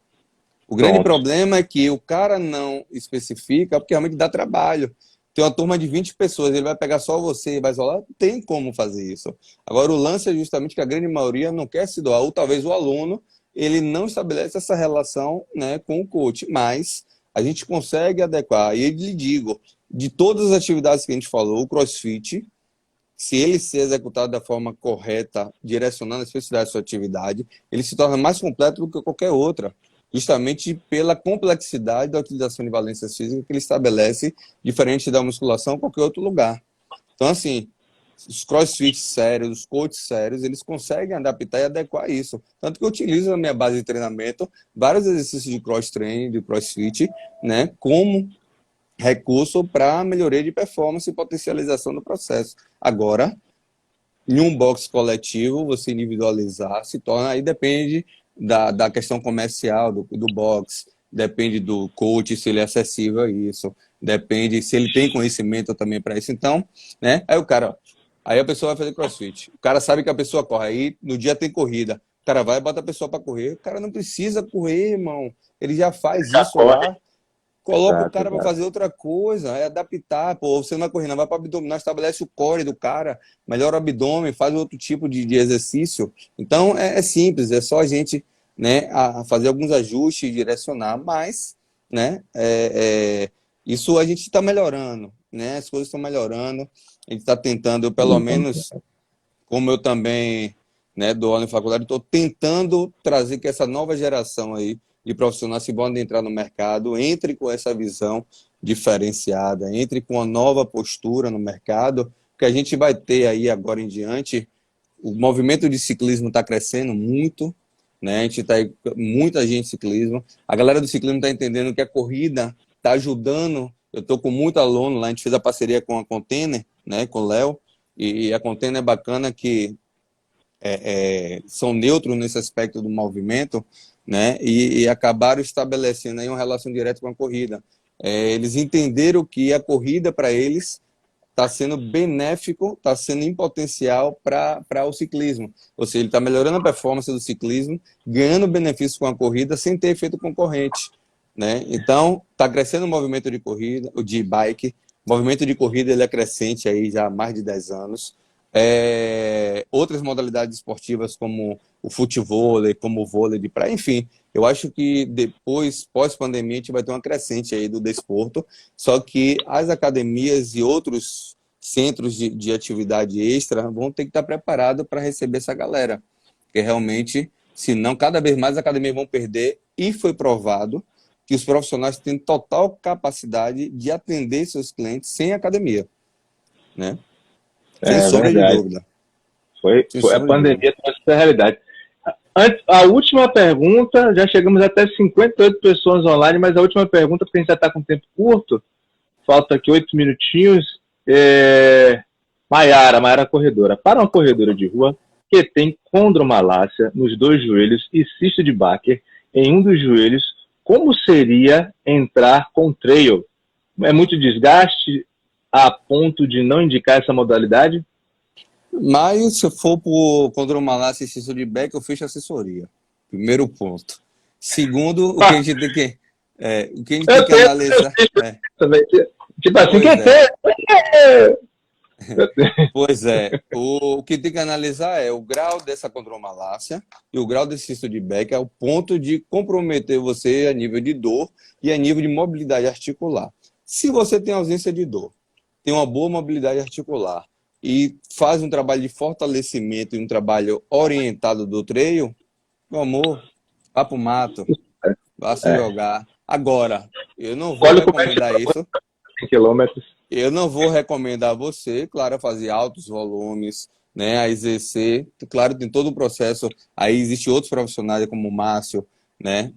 O grande problema é que o cara não especifica porque realmente dá trabalho. Tem uma turma de 20 pessoas, ele vai pegar só você e vai isolar, não tem como fazer isso. Agora, o lance é justamente que a grande maioria não quer se doar, ou talvez o aluno, ele não estabelece essa relação, né, com o coach, mas a gente consegue adequar. E eu lhe digo, de todas as atividades que a gente falou, o CrossFit, se ele ser executado da forma correta, direcionando a especificidade da sua atividade, ele se torna mais completo do que qualquer outra, justamente pela complexidade da utilização de valências físicas que ele estabelece, diferente da musculação ou qualquer outro lugar. Então, assim, os crossfit sérios, os coaches sérios, eles conseguem adaptar e adequar isso. Tanto que eu utilizo na minha base de treinamento vários exercícios de cross-training, de crossfit, né, como recurso para melhoria de performance e potencialização do processo. Agora, em um box coletivo, você individualizar se torna, aí depende da questão comercial do box, depende do coach, se ele é acessível a isso, depende se ele tem conhecimento também para isso. Então, né? Aí a pessoa vai fazer crossfit. O cara sabe que a pessoa corre, aí no dia tem corrida. O cara vai e bota a pessoa para correr. O cara não precisa correr, irmão. Ele já faz isso lá. Coloca o cara para fazer outra coisa, é adaptar. Pô, você não vai correr, não vai para abdominal, estabelece o core do cara, melhora o abdômen, faz outro tipo de exercício. Então é simples, é só a gente, né, a fazer alguns ajustes e direcionar, mas, né, isso a gente está melhorando, né, as coisas estão melhorando, a gente está tentando, eu, pelo menos, como eu também, né, dou aula em faculdade, estou tentando trazer que essa nova geração aí de profissionais que vão entrar no mercado, entre com essa visão diferenciada, entre com uma nova postura no mercado, que a gente vai ter aí agora em diante. O movimento de ciclismo está crescendo muito, né? A gente está aí, muita gente ciclismo. A galera do ciclismo está entendendo que a corrida está ajudando. Eu estou com muito aluno lá, a gente fez a parceria com a Container, né, com o Léo, e a Container é bacana que são neutros nesse aspecto do movimento, né? E acabaram estabelecendo aí uma relação direta com a corrida. Eles entenderam que a corrida para eles está sendo benéfico, está sendo em potencial para o ciclismo. Ou seja, ele está melhorando a performance do ciclismo, ganhando benefícios com a corrida sem ter efeito concorrente, né? Então, está crescendo o movimento de corrida, de bike. O movimento de corrida ele é crescente aí já há mais de 10 anos. Outras modalidades esportivas como o futevôlei, como o vôlei de praia, enfim, eu acho que depois, pós-pandemia, a gente vai ter uma crescente aí do desporto, só que as academias e outros centros de atividade extra vão ter que estar preparados para receber essa galera, porque realmente, senão cada vez mais as academias vão perder, e foi provado que os profissionais têm total capacidade de atender seus clientes sem academia, né? Sem sombra de dúvida. Foi a pandemia trouxe essa realidade. A última pergunta, já chegamos até 58 pessoas online, mas a última pergunta, porque a gente já está com tempo curto, falta aqui 8 minutinhos. Maiara corredora. Para uma corredora de rua que tem condromalácia nos 2 joelhos e cisto de Baker em um dos joelhos, como seria entrar com trail? É muito desgaste a ponto de não indicar essa modalidade? Mas se for por condromalácia e cisto de Becker, eu fecho assessoria. Primeiro ponto. Segundo, o que a gente tem que, analisar. Tipo assim, Pois é. O que tem que analisar é o grau dessa condromalácia e o grau desse cisto de Becker, é o ponto de comprometer você a nível de dor e a nível de mobilidade articular. Se você tem ausência de dor, tem uma boa mobilidade articular e faz um trabalho de fortalecimento e um trabalho orientado do trail, meu amor, vá pro mato, vá se jogar. Agora, eu não vou recomendar isso. Quilômetros. Eu não vou recomendar você, claro, a fazer altos volumes, né, a exercer. Claro, tem todo o processo. Aí existem outros profissionais, como o Márcio, né,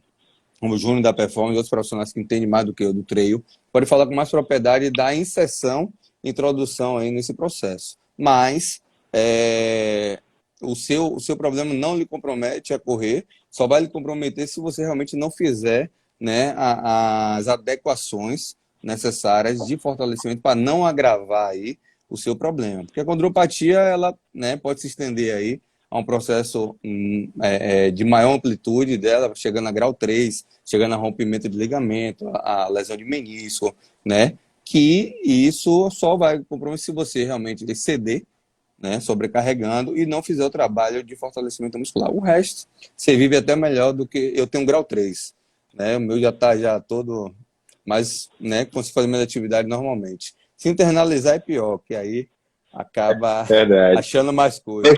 como o Júnior da Performance, outros profissionais que entendem mais do que eu do trail, pode falar com mais propriedade da inserção, introdução aí nesse processo. Mas o seu problema não lhe compromete a correr, só vai lhe comprometer se você realmente não fizer, né, as adequações necessárias de fortalecimento para não agravar aí o seu problema. Porque a condropatia, ela, né, pode se estender aí a um processo de maior amplitude dela, chegando a grau 3, chegando a rompimento de ligamento, a lesão de menisco, né? Que isso só vai comprometer se você realmente exceder, né, sobrecarregando e não fizer o trabalho de fortalecimento muscular. O resto, você vive até melhor do que... Eu tenho grau 3, né? O meu já está já todo... Mas, né, consigo fazer minha atividade normalmente. Se internalizar é pior, que aí acaba achando mais coisa.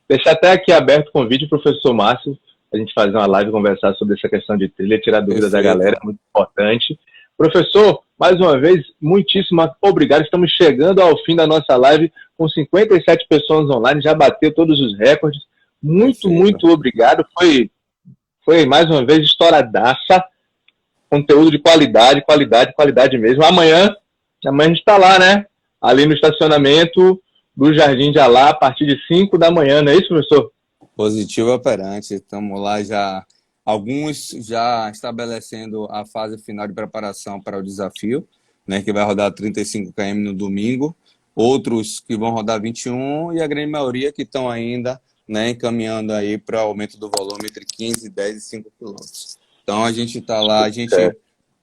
Deixar até aqui aberto o convite, professor Márcio, a gente fazer uma live e conversar sobre essa questão de trilha, tirar dúvidas da galera, é muito importante. Professor, mais uma vez, muitíssimo obrigado. Estamos chegando ao fim da nossa live com 57 pessoas online, já bateu todos os recordes. Muito obrigado. Foi mais uma vez estouradaça. conteúdo de qualidade, qualidade, qualidade mesmo. Amanhã a gente está lá, né? Ali no estacionamento do Jardim de Alá, a partir de 5 da manhã, não é isso, professor? Positivo operante. Estamos lá já, alguns já estabelecendo a fase final de preparação para o desafio, né, que vai rodar 35 km no domingo, outros que vão rodar 21 e a grande maioria que estão ainda, né, encaminhando aí para o aumento do volume entre 15, 10 e 5 quilômetros. Então a gente está lá, a gente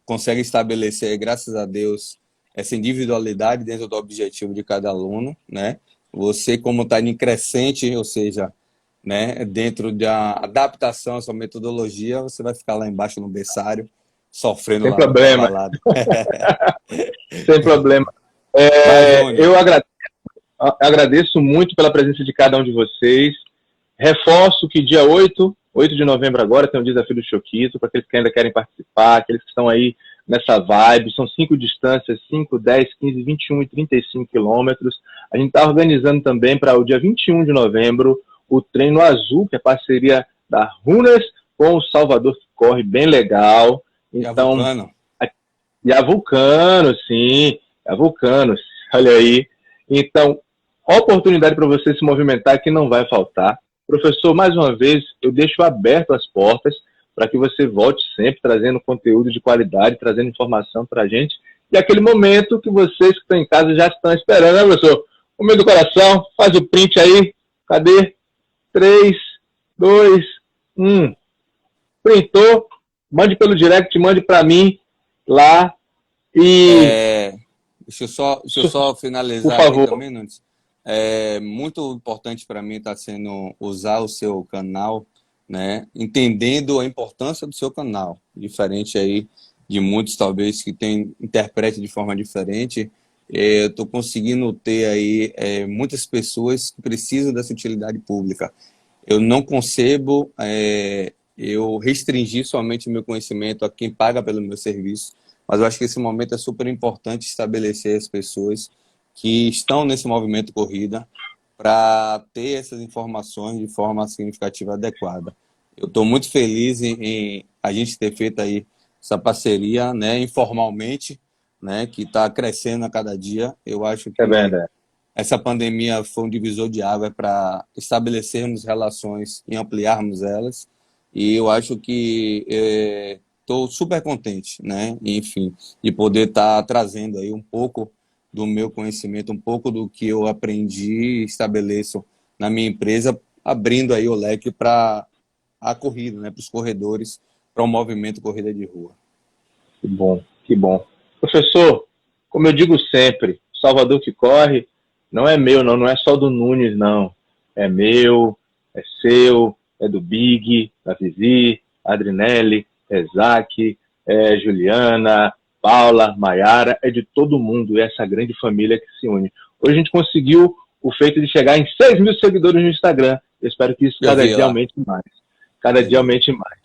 consegue estabelecer, graças a Deus, essa individualidade dentro do objetivo de cada aluno, né? Você, como está em crescente, ou seja, né, dentro da adaptação à sua metodologia, você vai ficar lá embaixo no berçário, sofrendo Sem lá problema. Sem problema. Eu agradeço muito pela presença de cada um de vocês. Reforço que dia 8 de novembro agora tem o desafio do Choquito, para aqueles que ainda querem participar, aqueles que estão aí nessa vibe. São 5 distâncias, 5, 10, 15, 21 e 35 quilômetros. A gente está organizando também para o dia 21 de novembro o Treino Azul, que é parceria da Runners com o Salvador que Corre, bem legal. Então, e a Vulcano, sim, a Vulcano, olha aí. Então, oportunidade para você se movimentar que não vai faltar. Professor, mais uma vez, eu deixo aberto as portas para que você volte sempre trazendo conteúdo de qualidade, trazendo informação para a gente. E aquele momento que vocês que estão em casa já estão esperando, né, professor? O meu do coração, faz o print aí. Cadê? 3, 2, 1. Printou, mande pelo direct, mande para mim lá. E deixa eu só finalizar por favor. aqui também, Nunes. É muito importante para mim está sendo usar o seu canal, né, entendendo a importância do seu canal, diferente aí de muitos talvez que interpretem de forma diferente. Eu estou conseguindo ter aí muitas pessoas que precisam dessa utilidade pública. Eu não concebo eu restringir somente o meu conhecimento a quem paga pelo meu serviço, mas eu acho que esse momento é super importante estabelecer as pessoas que estão nesse movimento corrida para ter essas informações de forma significativa adequada. Eu estou muito feliz em a gente ter feito aí essa parceria, né, informalmente, né, que está crescendo a cada dia. Eu acho que essa pandemia foi um divisor de água para estabelecermos relações e ampliarmos elas. E eu acho que estou super contente, né, enfim, de poder estar trazendo aí um pouco do meu conhecimento, um pouco do que eu aprendi e estabeleço na minha empresa, abrindo aí o leque para a corrida, né, para os corredores, para o movimento corrida de rua. Que bom, que bom. Professor, como eu digo sempre, Salvador que Corre não é meu, não é só do Nunes, não. É meu, é seu, é do Big, da Vivi, Adrinelli, é Zac, é Juliana, Paula, Maiara, é de todo mundo, é essa grande família que se une. Hoje a gente conseguiu o feito de chegar em 6 mil seguidores no Instagram. Eu espero que isso cada dia aumente mais. Cada dia aumente mais.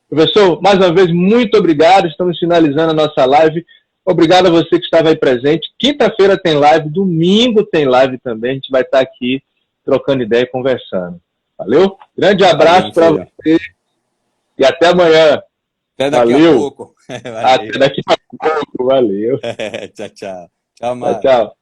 Professor, mais uma vez, muito obrigado. Estamos finalizando a nossa live. Obrigado a você que estava aí presente. Quinta-feira tem live, domingo tem live também. A gente vai estar aqui trocando ideia e conversando. Valeu? Grande abraço para você e até amanhã. Até daqui a pouco. Até daqui a pouco. Valeu. Tchau, tchau. Tchau, Mara. Tchau.